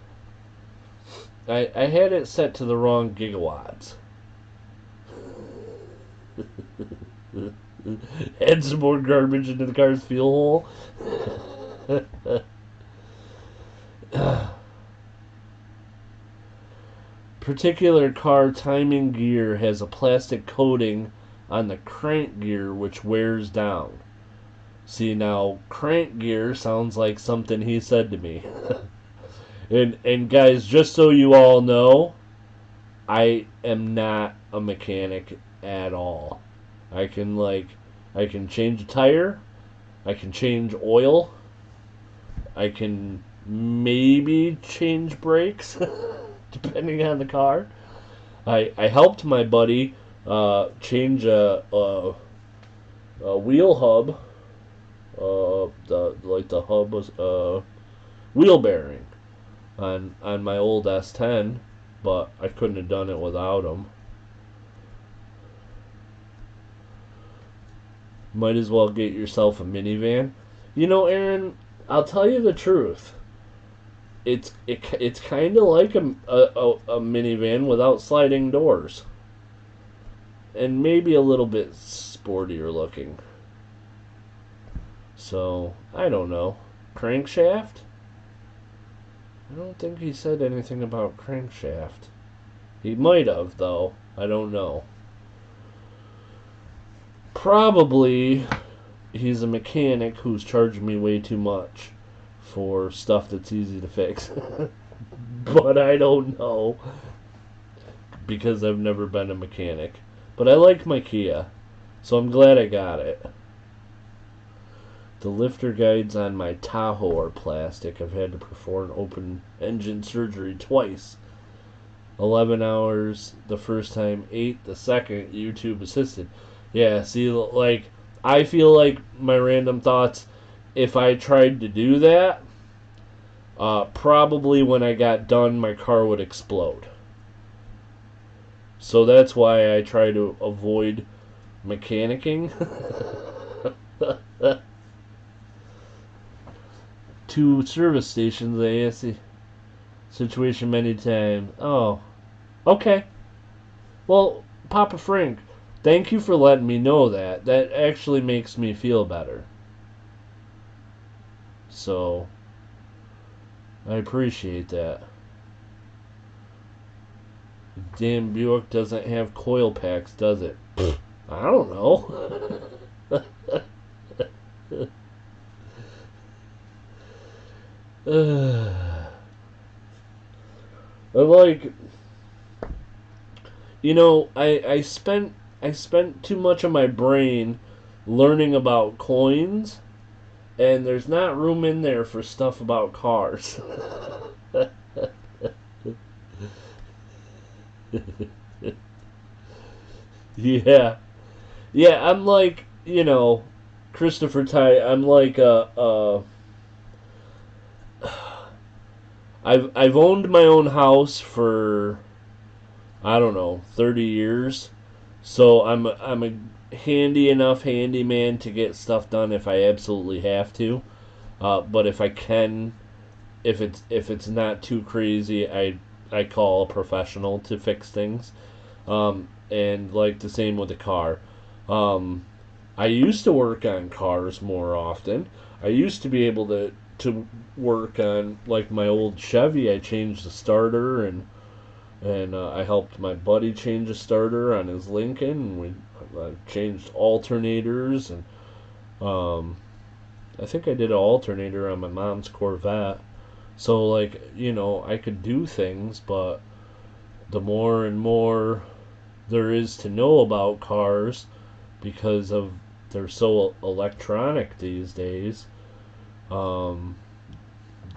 I had it set to the wrong gigawatts. Add some more garbage into the car's fuel hole. Particular car timing gear has a plastic coating on the crank gear which wears down. See, now, crank gear sounds like something he said to me. And guys, just so you all know, I am not a mechanic at all. I can change a tire, I can change oil, I can maybe change brakes depending on the car. I helped my buddy change a wheel hub. The hub was wheel bearing on my old S10, but I couldn't have done it without him. Might as well get yourself a minivan. You know, Aaron, I'll tell you the truth. It's kind of like a minivan without sliding doors, and maybe a little bit sportier looking. So I don't know. Crankshaft? I don't think he said anything about crankshaft. He might have, though. I don't know. Probably he's a mechanic who's charging me way too much for stuff that's easy to fix. But I don't know because I've never been a mechanic. But I like my Kia, so I'm glad I got it. The lifter guides on my Tahoe are plastic. I've had to perform open engine surgery twice. 11 hours the first time, 8 the second, YouTube assisted. Yeah, see, like, I feel like my random thoughts, if I tried to do that, probably when I got done, my car would explode. So that's why I try to avoid mechanicking. 2 service stations, the EST situation many times. Oh, okay. Well, Papa Frank, thank you for letting me know that. That actually makes me feel better. So, I appreciate that. Damn Buick doesn't have coil packs, does it? I don't know. Like, you know, I spent too much of my brain learning about coins, and there's not room in there for stuff about cars. Yeah, yeah. I'm like, you know, Christopher Ty. I'm like I've owned my own house for, I don't know, 30 years. So I'm a handy enough handyman to get stuff done if I absolutely have to. But if I can, if it's not too crazy, I call a professional to fix things. And like the same with the car. I used to work on cars more often. I used to be able to work on, like, my old Chevy. I changed the starter, and I helped my buddy change a starter on his Lincoln. And we changed alternators, and I think I did an alternator on my mom's Corvette. So, like, you know, I could do things, but the more and more there is to know about cars, because of they're so electronic these days, the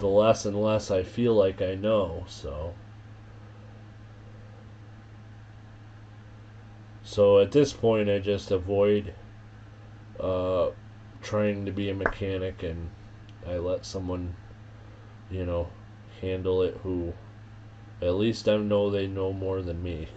less and less I feel like I know. So at this point, I just avoid trying to be a mechanic, and I let someone, you know, handle it who at least I know they know more than me.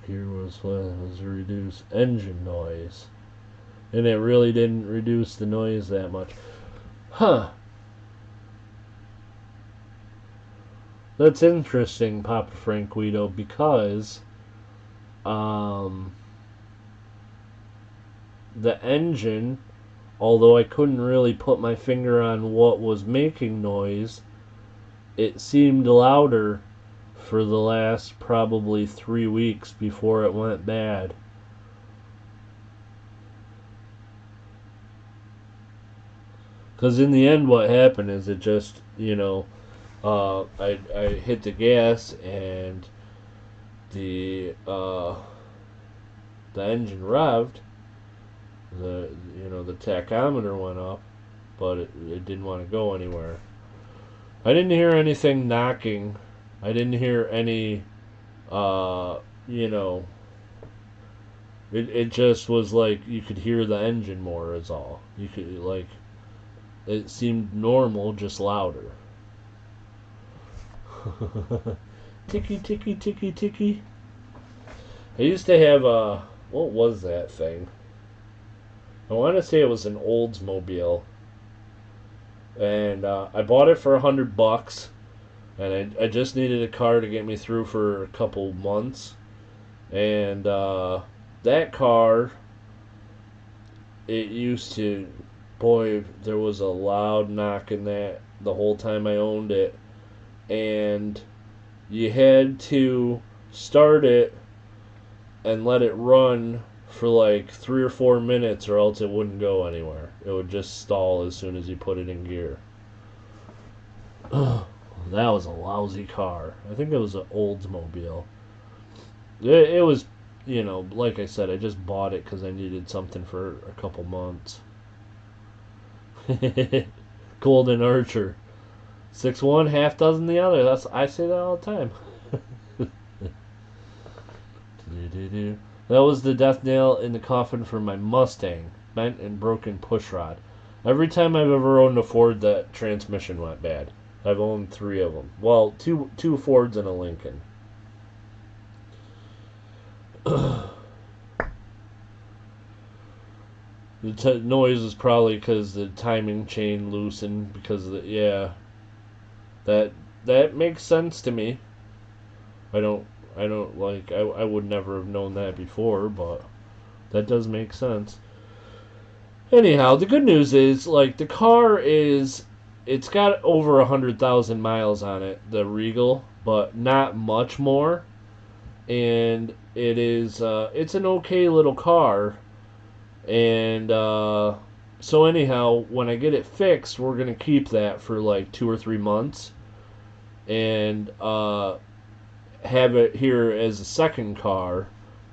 Here was reduce engine noise. And it really didn't reduce the noise that much. Huh. That's interesting, Papa Franquito, because the engine although I couldn't really put my finger on what was making noise, it seemed louder for the last probably 3 weeks before it went bad. Because in the end, what happened is it just, I hit the gas and the engine revved, the tachometer went up, but it didn't want to go anywhere. I didn't hear anything knocking. I didn't hear any, uh, you know, it just was like you could hear the engine more is all. You could, like, it seemed normal, just louder. Ticky, ticky, ticky, ticky. I used to have a, what was that thing? I want to say it was an Oldsmobile. And I bought it for $100, and I just needed a car to get me through for a couple months. And that car, it used to, boy, there was a loud knock in that the whole time I owned it. And you had to start it and let it run for like 3 or 4 minutes, or else it wouldn't go anywhere. It would just stall as soon as you put it in gear. That was a lousy car. I think it was an Oldsmobile. It was, like I said, I just bought it because I needed something for a couple months. Golden Archer. 6'1", half dozen the other. I say that all the time. That was the death nail in the coffin for my Mustang. Bent and broken pushrod. Every time I've ever owned a Ford, that transmission went bad. I've owned 3 of them. Well, two Fords and a Lincoln. The noise is probably because the timing chain loosened. Because of that makes sense to me. I don't like. I would never have known that before, but that does make sense. Anyhow, the good news is, like, the car it's got over 100,000 miles on it, the Regal, but not much more. And it's an okay little car. And so anyhow, when I get it fixed, we're gonna keep that for like 2 or 3 months, and have it here as a second car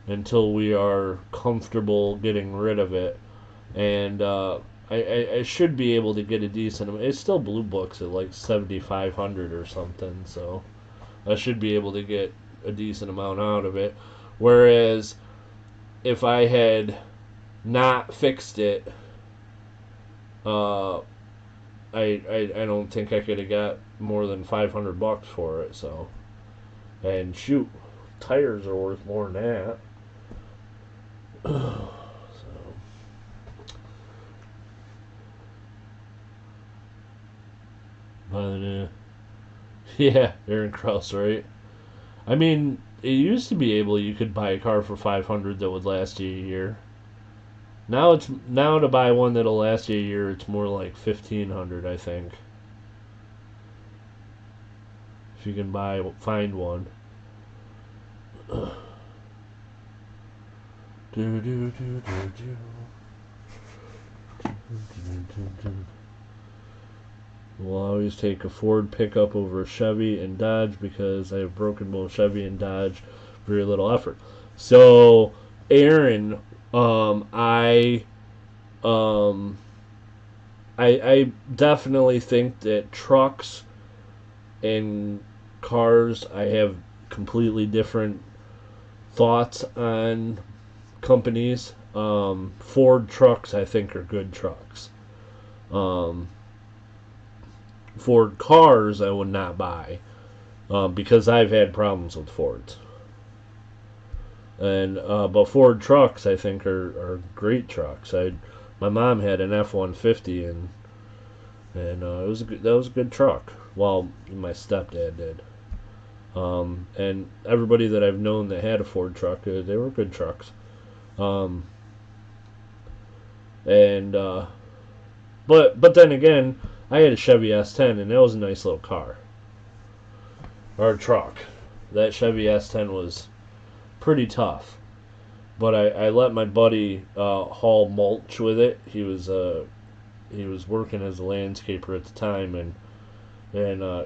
until we are comfortable getting rid of it. And I should be able to get a decent amount. It's still blue books at like 7,500 or something, so I should be able to get a decent amount out of it. Whereas if I had not fixed it, I don't think I could have got more than $500 for it. So, and shoot, tires are worth more than that. So, but yeah, Aaron Krause, right? I mean, it used to be you could buy a car for 500 that would last you a year. Now to buy one that'll last you a year, it's more like 1,500, I think. If you can find one. We'll always take a Ford pickup over a Chevy and Dodge because I have broken both Chevy and Dodge. Very little effort. So, Aaron, I definitely think that trucks and cars, I have completely different thoughts on companies. Ford trucks, I think, are good trucks. Ford cars, I would not buy because I've had problems with Fords. And but Ford trucks, I think, are great trucks. My mom had an F-150, and that was a good truck. Well, my stepdad did. And everybody that I've known that had a Ford truck, they were good trucks. And But then again, I had a Chevy S10 and it was a nice little car or truck. That Chevy S10 was pretty tough. But I let my buddy haul mulch with it. He was working as a landscaper at the time, and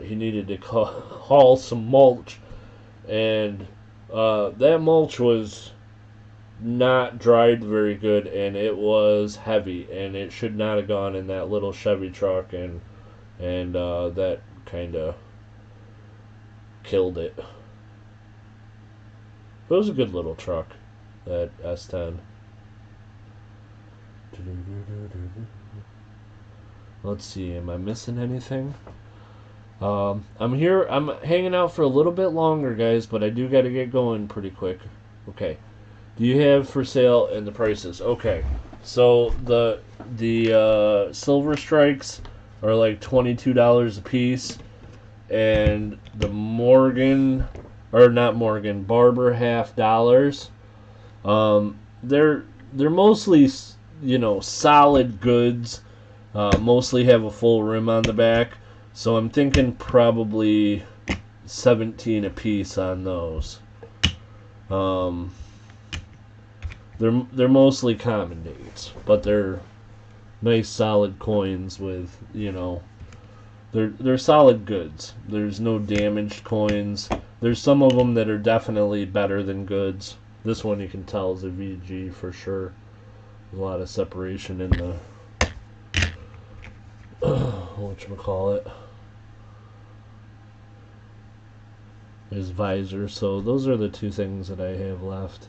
he needed to haul some mulch, and that mulch was not dried very good, and it was heavy, and it should not have gone in that little Chevy truck, and that kind of killed it. It was a good little truck, that S10. Let's see, am I missing anything? I'm hanging out for a little bit longer, guys, but I do got to get going pretty quick. Okay. Do you have for sale and the prices? Okay. So the silver strikes are like $22 a piece, and the Barber Half Dollars. They're mostly, solid goods. Mostly have a full rim on the back, so I'm thinking probably 17 a piece on those. They're mostly common dates, but they're nice solid coins with, they're solid goods. There's no damaged coins. There's some of them that are definitely better than goods. This one you can tell is a VG for sure. There's a lot of separation in the whatchamacallit, his visor. So those are the two things that I have left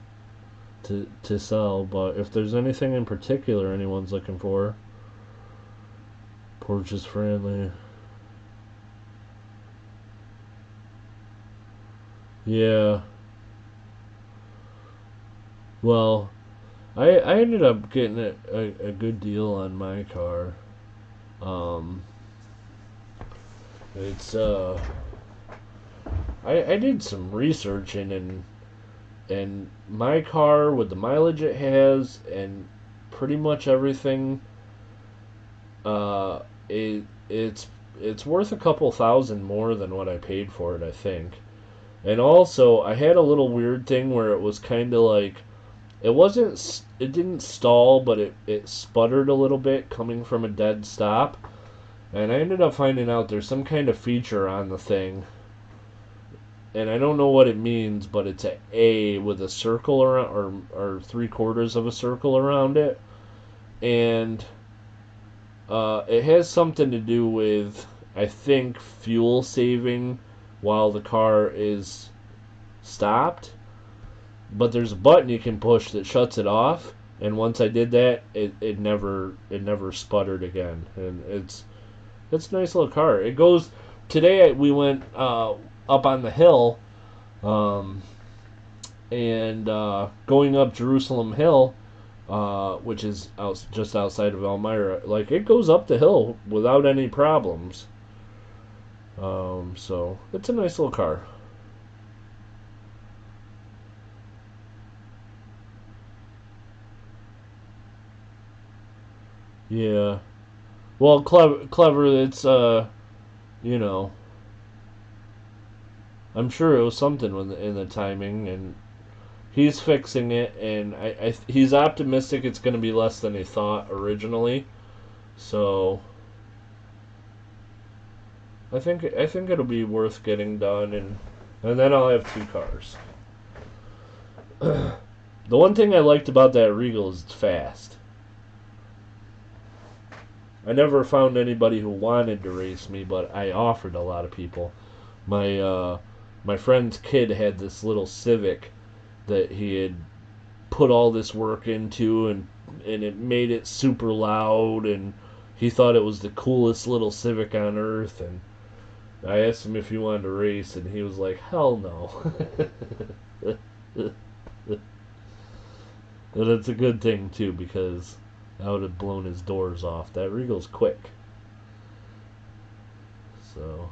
to sell. But if there's anything in particular anyone's looking for, porch is friendly. Yeah. Well, I ended up getting a good deal on my car. It's I did some researching, and my car with the mileage it has and pretty much everything, it's worth a couple thousand more than what I paid for it, I think. And also I had a little weird thing where it was kind of like it didn't stall, but it sputtered a little bit coming from a dead stop. And I ended up finding out there's some kind of feature on the thing, and I don't know what it means, but it's an A with a circle around, or 3/4 of a circle around it, and it has something to do with, I think, fuel saving while the car is stopped. But there's a button you can push that shuts it off, and once I did that, it never sputtered again, and it's a nice little car. It goes. Today we went up on the hill, and going up Jerusalem Hill, which is just outside of Elmira. Like, it goes up the hill without any problems. So it's a nice little car. Yeah. Well, clever. It's you know, I'm sure it was something in the timing, and he's fixing it, and he's optimistic it's going to be less than he thought originally. So I think it'll be worth getting done, and then I'll have two cars. The one thing I liked about that Regal is it's fast. I never found anybody who wanted to race me, but I offered a lot of people. My friend's kid had this little Civic that he had put all this work into, and it made it super loud, and he thought it was the coolest little Civic on earth. And I asked him if he wanted to race, and he was like, "Hell no." But it's a good thing too, because I would have blown his doors off. That Regal's quick. So,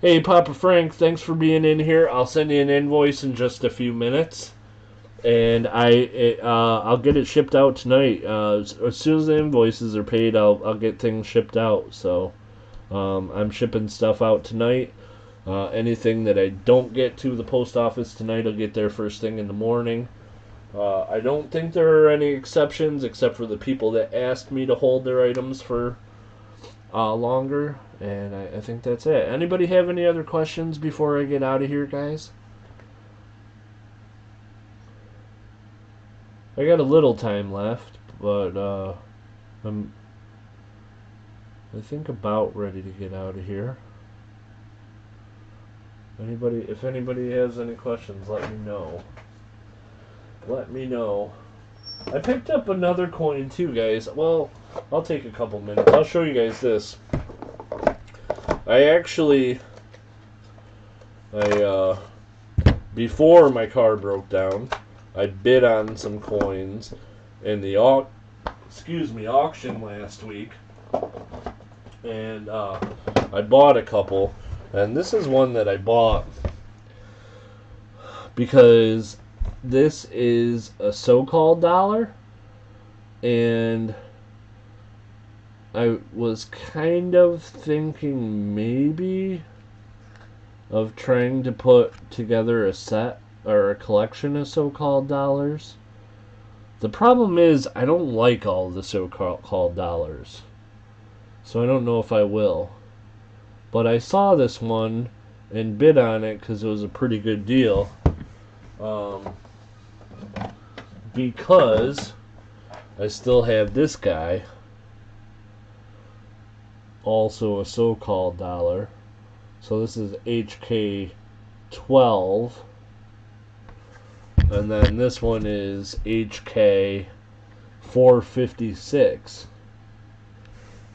hey, Papa Frank, thanks for being in here. I'll send you an invoice in just a few minutes. and I'll get it shipped out tonight. As soon as the invoices are paid, I'll get things shipped out. So I'm shipping stuff out tonight. Anything that I don't get to the post office tonight, I'll get there first thing in the morning. I don't think there are any exceptions except for the people that asked me to hold their items for longer. And I think that's it. Anybody have any other questions before I get out of here, guys? I got a little time left, but I think about ready to get out of here. If anybody has any questions, let me know. Let me know. I picked up another coin too, guys. Well, I'll take a couple minutes. I'll show you guys this. Before my car broke down, I bid on some coins in the auction last week, and I bought a couple. And this is one that I bought because this is a so-called dollar, and I was kind of thinking maybe of trying to put together a set or a collection of so-called dollars. The problem is I don't like all the so-called dollars, so I don't know if I will. But I saw this one and bid on it because it was a pretty good deal. Because I still have this guy, also a so-called dollar. So this is HK 12. And then this one is HK 456.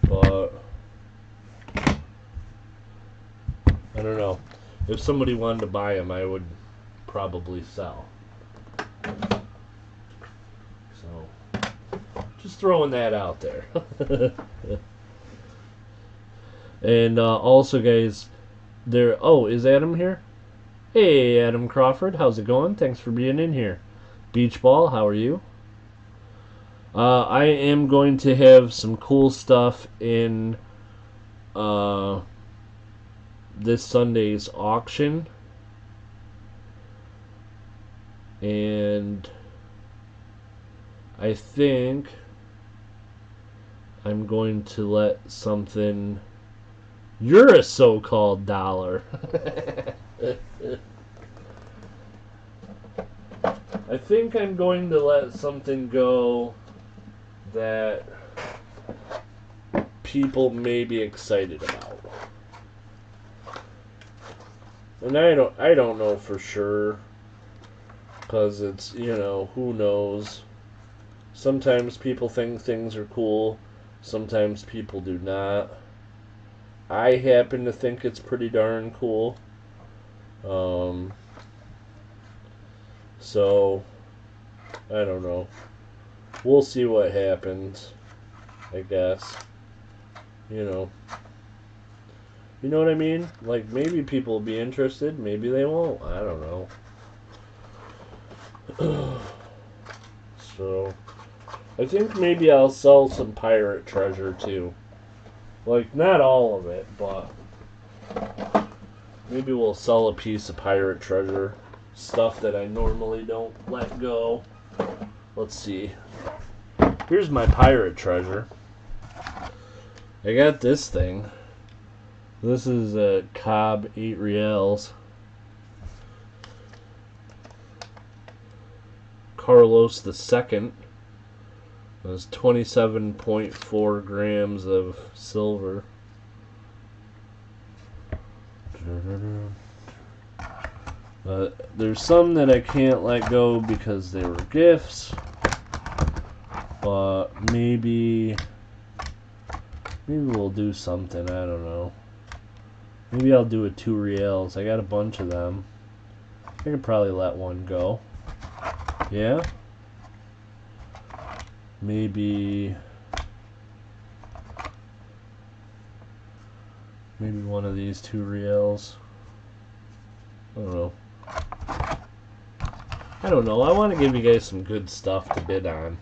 But I don't know. If somebody wanted to buy them, I would probably sell. So, just throwing that out there. And also, guys, is Adam here? Hey, Adam Crawford, how's it going? Thanks for being in here. Beach Ball, how are you? I am going to have some cool stuff in this Sunday's auction, and I think I'm going to let something. You're a so-called dollar. I think I'm going to let something go that people may be excited about. And I don't know for sure, because it's, who knows. Sometimes people think things are cool, sometimes people do not. I happen to think it's pretty darn cool. So, I don't know. We'll see what happens, I guess. You know what I mean? Like, maybe people will be interested, maybe they won't. I don't know. So, I think maybe I'll sell some pirate treasure, too. Like, not all of it, but maybe we'll sell a piece of pirate treasure. Stuff that I normally don't let go. Let's see. Here's my pirate treasure. I got this thing. This is a Cobb 8 reals. Carlos II. There's 27.4 grams of silver. There's some that I can't let go because they were gifts. But maybe we'll do something. I don't know. Maybe I'll do a 2 reals. I got a bunch of them. I could probably let one go. Yeah? Maybe one of these 2 reals. I don't know. I don't know. I want to give you guys some good stuff to bid on.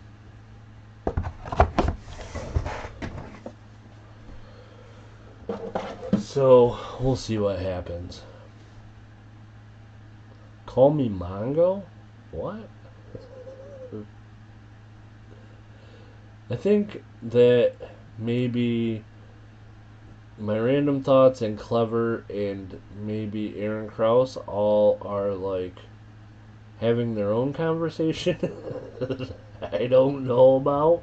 So, we'll see what happens. Call me Mongo? What? I think that maybe my random thoughts and Clever and maybe Aaron Krause all are like having their own conversation I don't know about.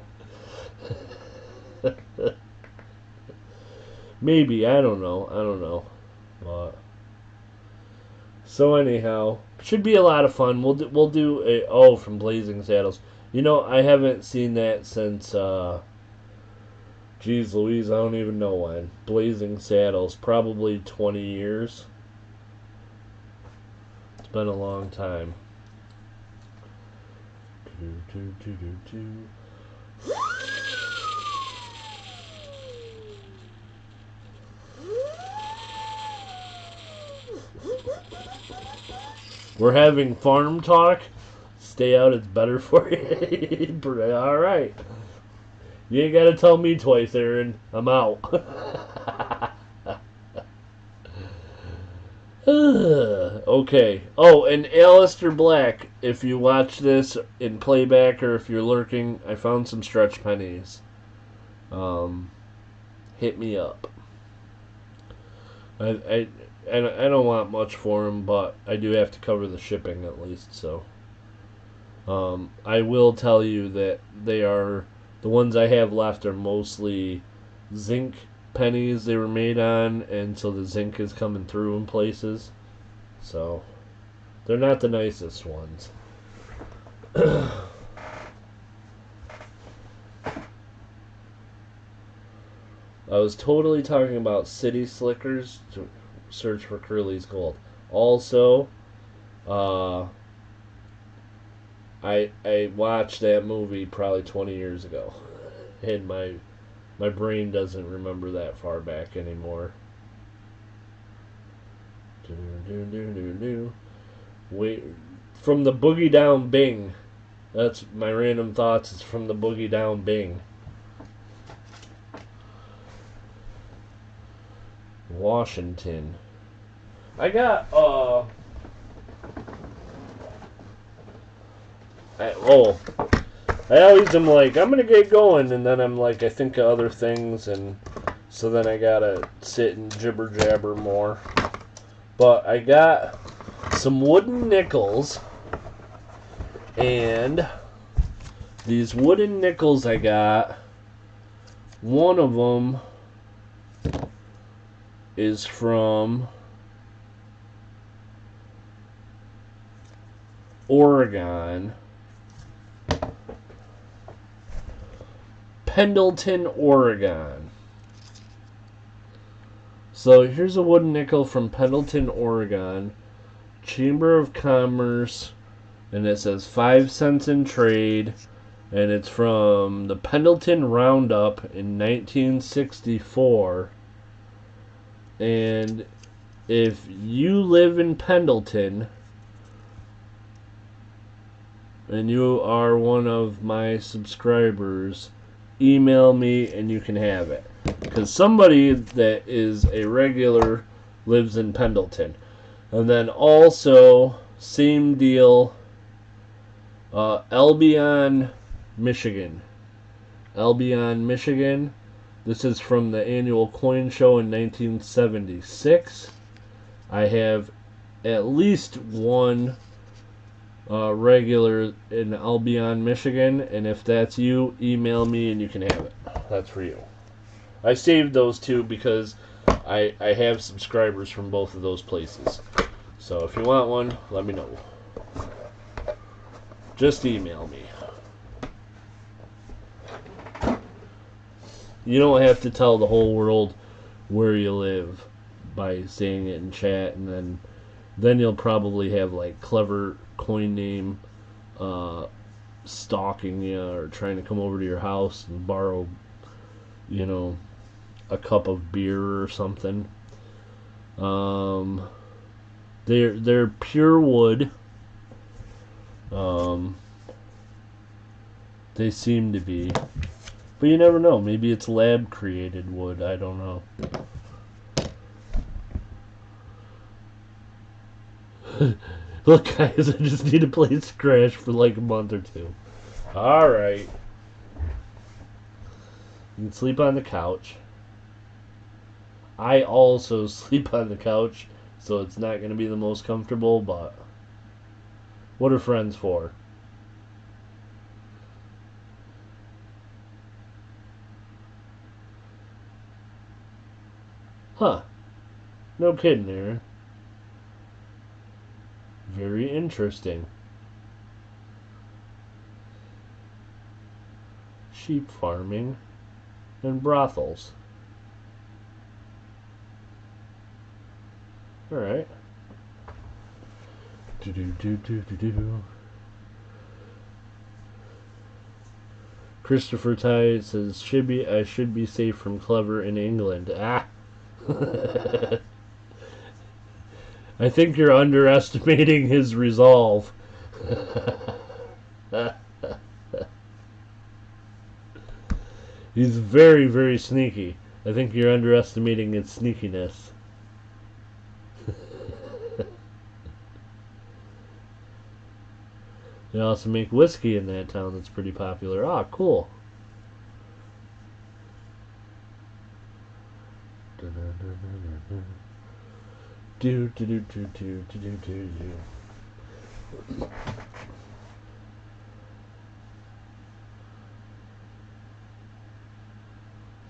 Maybe, I don't know. But so anyhow, should be a lot of fun. We'll do a from Blazing Saddles. You know, I haven't seen that since geez Louise, I don't even know when. Blazing Saddles, probably 20 years. It's been a long time. We're having farm talk. Stay out, it's better for you. Alright. You ain't gotta tell me twice, Aaron. I'm out. Okay. Oh, and Aleister Black, if you watch this in playback or if you're lurking, I found some stretch pennies. Hit me up. I don't want much for them, but I do have to cover the shipping at least, so. I will tell you that they are, the ones I have left are mostly zinc pennies they were made on, and so the zinc is coming through in places. So, they're not the nicest ones. I was totally talking about City Slickers to search for Curly's Gold. Also, I watched that movie probably 20 years ago, and my brain doesn't remember that far back anymore. Wait, from the Boogie Down Bing. That's my random thoughts. It's from the Boogie Down Bing. Washington. I got I always am like, I'm gonna get going, and then I'm like, I think of other things, and so then I gotta sit and jibber jabber more. But I got some wooden nickels, and these wooden nickels I got, one of them is from Oregon. Pendleton, Oregon. So here's a wooden nickel from Pendleton, Oregon. Chamber of Commerce, and it says 5 cents in trade, and it's from the Pendleton Roundup in 1964. And if you live in Pendleton and you are one of my subscribers, email me and you can have it. Because somebody that is a regular lives in Pendleton. And then also, same deal, Albion, Michigan. Albion, Michigan. This is from the annual coin show in 1976. I have at least one regular in Albion, Michigan, and if that's you, email me and you can have it. That's for you. I saved those two because I have subscribers from both of those places. So if you want one, let me know. Just email me. You don't have to tell the whole world where you live by saying it in chat, and then you'll probably have like clever coin name stalking you or trying to come over to your house and borrow, you know, a cup of beer or something. They're pure wood. Um, they seem to be. But you never know. Maybe it's lab created wood. I don't know. Look, guys, I just need to play Scratch for like a month or two. Alright. You can sleep on the couch. I also sleep on the couch, so it's not going to be the most comfortable, but what are friends for? Huh. No kidding, Aaron. Very interesting. Sheep farming and brothels. Alright. Christopher Ty says, Shibby, I should be safe from Clever in England. Ah! I think you're underestimating his resolve. He's very, very sneaky. I think you're underestimating his sneakiness. They also make whiskey in that town that's pretty popular. Ah, cool.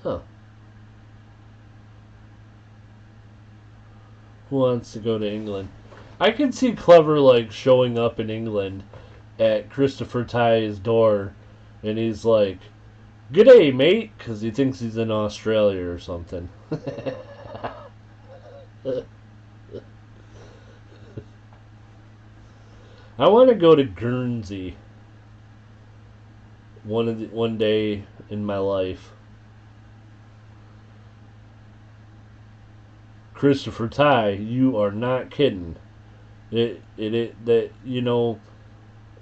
Huh. Who wants to go to England? I can see Clever like showing up in England at Christopher Ty's door, and he's like, "G'day, mate," because he thinks he's in Australia or something. I want to go to Guernsey one day in my life. Christopher Ty, you are not kidding. That you know.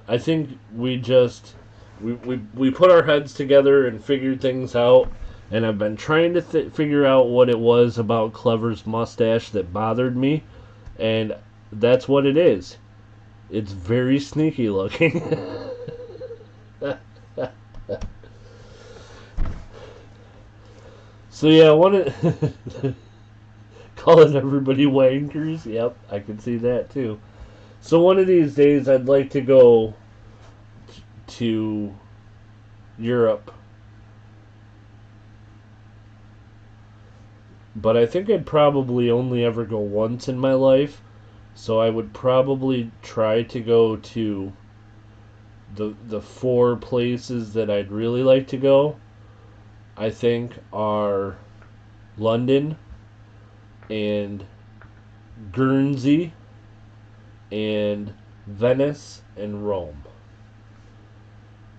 I think we put our heads together and figured things out. And I've been trying to figure out what it was about Clever's mustache that bothered me, and that's what it is. It's very sneaky looking. So yeah, I want to calling everybody wankers. Yep, I can see that too. So one of these days, I'd like to go to Europe, but I think I'd probably only ever go once in my life. So I would probably try to go to the four places that I'd really like to go. I think are London and Guernsey and Venice and Rome.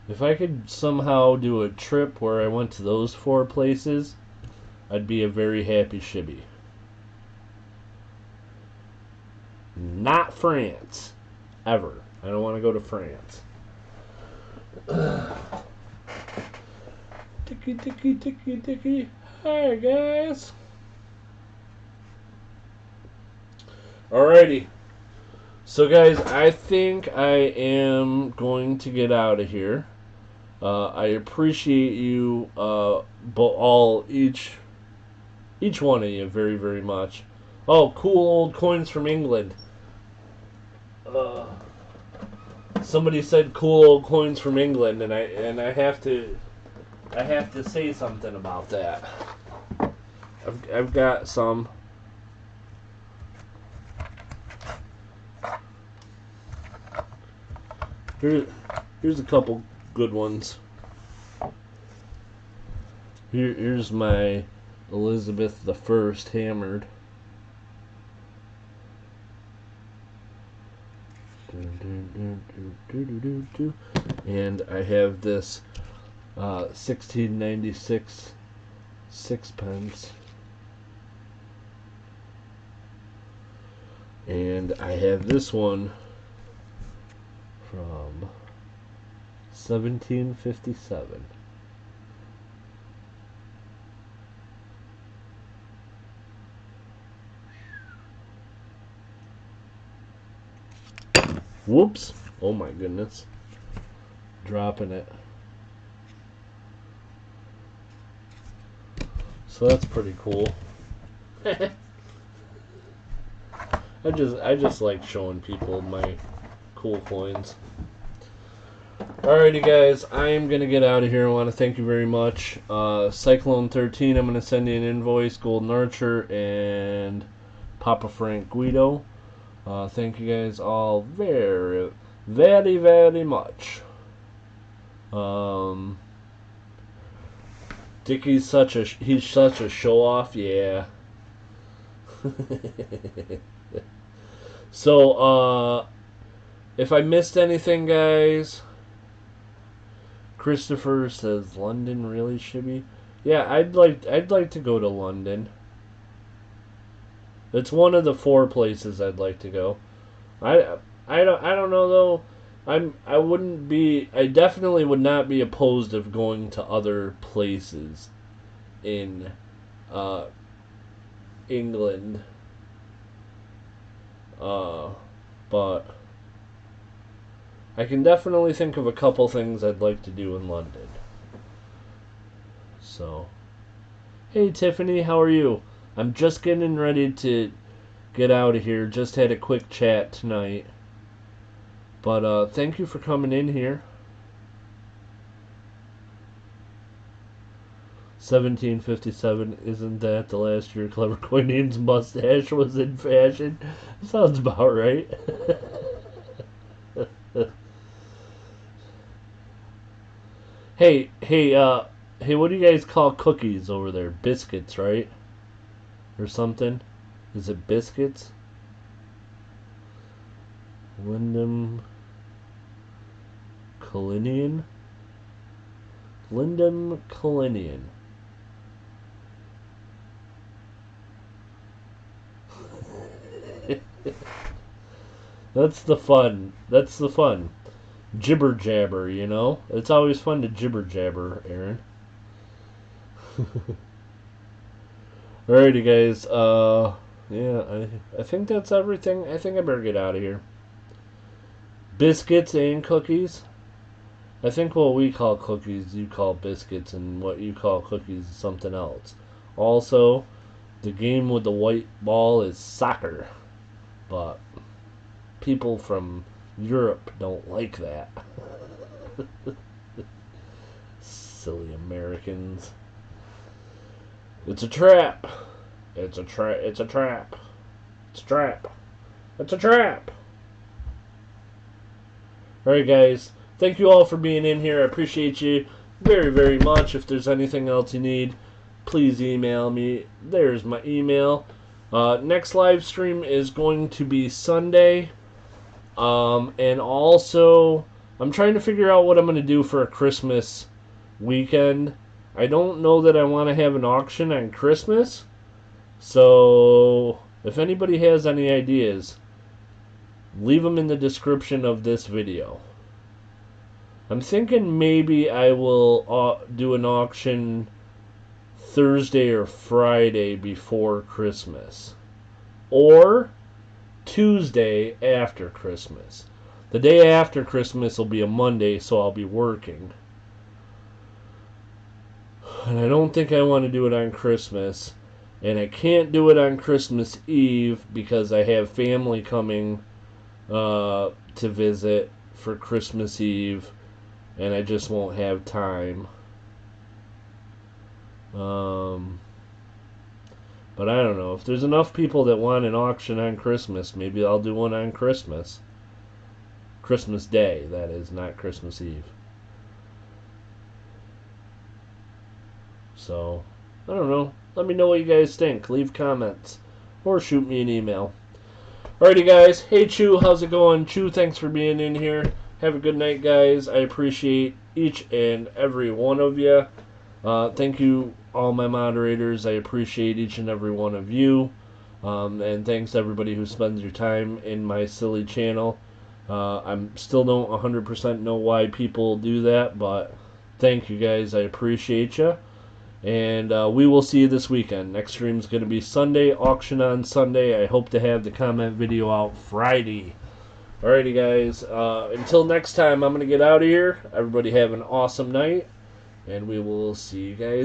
If I could somehow do a trip where I went to those four places, I'd be a very happy shibby. Not France. Ever. I don't want to go to France. Ticky, ticky, ticky, ticky. Hi, guys. Alrighty. So, guys, I think I am going to get out of here. I appreciate you, each one of you, very, very much. Oh, cool old coins from England. Somebody said cool old coins from England, and I have to say something about that. I've got some. Here's a couple good ones. Here's my Elizabeth I hammered. And I have this 1696 sixpence. And I have this one from 1757. Whoops. Oh my goodness. Dropping it. So that's pretty cool. I just like showing people my cool coins. Alrighty guys, I am gonna get out of here. I want to thank you very much. Cyclone 13, I'm gonna send you an invoice, Golden Archer, and Papa Frank Guido. Thank you guys all very, very, very much. Dickie's such a show off, yeah. So, if I missed anything, guys, Christopher says London, really, Shibby? Yeah, I'd like to go to London. It's one of the 4 places I'd like to go. I don't know though. I definitely would not be opposed of going to other places in England. But I can definitely think of a couple things I'd like to do in London. So, hey Tiffany, how are you? I'm just getting ready to get out of here. Just had a quick chat tonight. But thank you for coming in here. 1757, isn't that the last year Clever Queen's mustache was in fashion? Sounds about right. Hey, what do you guys call cookies over there? Biscuits, right? Or something? Is it biscuits? Wyndham Kalinian? Wyndham Kalinian. That's the fun. That's the fun. Jibber jabber, you know? It's always fun to jibber jabber, Aaron. Alrighty, guys. Yeah, I think that's everything. I think I better get out of here. Biscuits and cookies. I think what we call cookies, you call biscuits, and what you call cookies is something else. Also, the game with the white ball is soccer. But people from Europe don't like that. Silly Americans. It's a trap. It's a trap. It's a trap. It's a trap. It's a trap. Alright, guys. Thank you all for being in here. I appreciate you very, very much. If there's anything else you need, please email me. There's my email. Next live stream is going to be Sunday. And also, I'm trying to figure out what I'm going to do for a Christmas weekend. I don't know that I want to have an auction on Christmas. So, if anybody has any ideas, leave them in the description of this video. I'm thinking maybe I will do an auction Thursday or Friday before Christmas. Or Tuesday after Christmas. The day after Christmas will be a Monday, so I'll be working. And I don't think I want to do it on Christmas. And I can't do it on Christmas Eve because I have family coming to visit for Christmas Eve. And I just won't have time. But I don't know. If there's enough people that want an auction on Christmas, maybe I'll do one on Christmas. Christmas Day, that is, not Christmas Eve. So, I don't know. Let me know what you guys think. Leave comments. Or shoot me an email. Alrighty, guys. Hey, Chew. How's it going? Chew, thanks for being in here. Have a good night, guys. I appreciate each and every one of you. Thank you, all my moderators. I appreciate each and every one of you. And thanks to everybody who spends your time in my silly channel. I'm still don't 100% know why people do that, but thank you guys. I appreciate you. And we will see you this weekend. Next stream is going to be Sunday, auction on Sunday. I hope to have the comment video out Friday. Alrighty, guys. Until next time, I'm going to get out of here. Everybody have an awesome night, and we will see you guys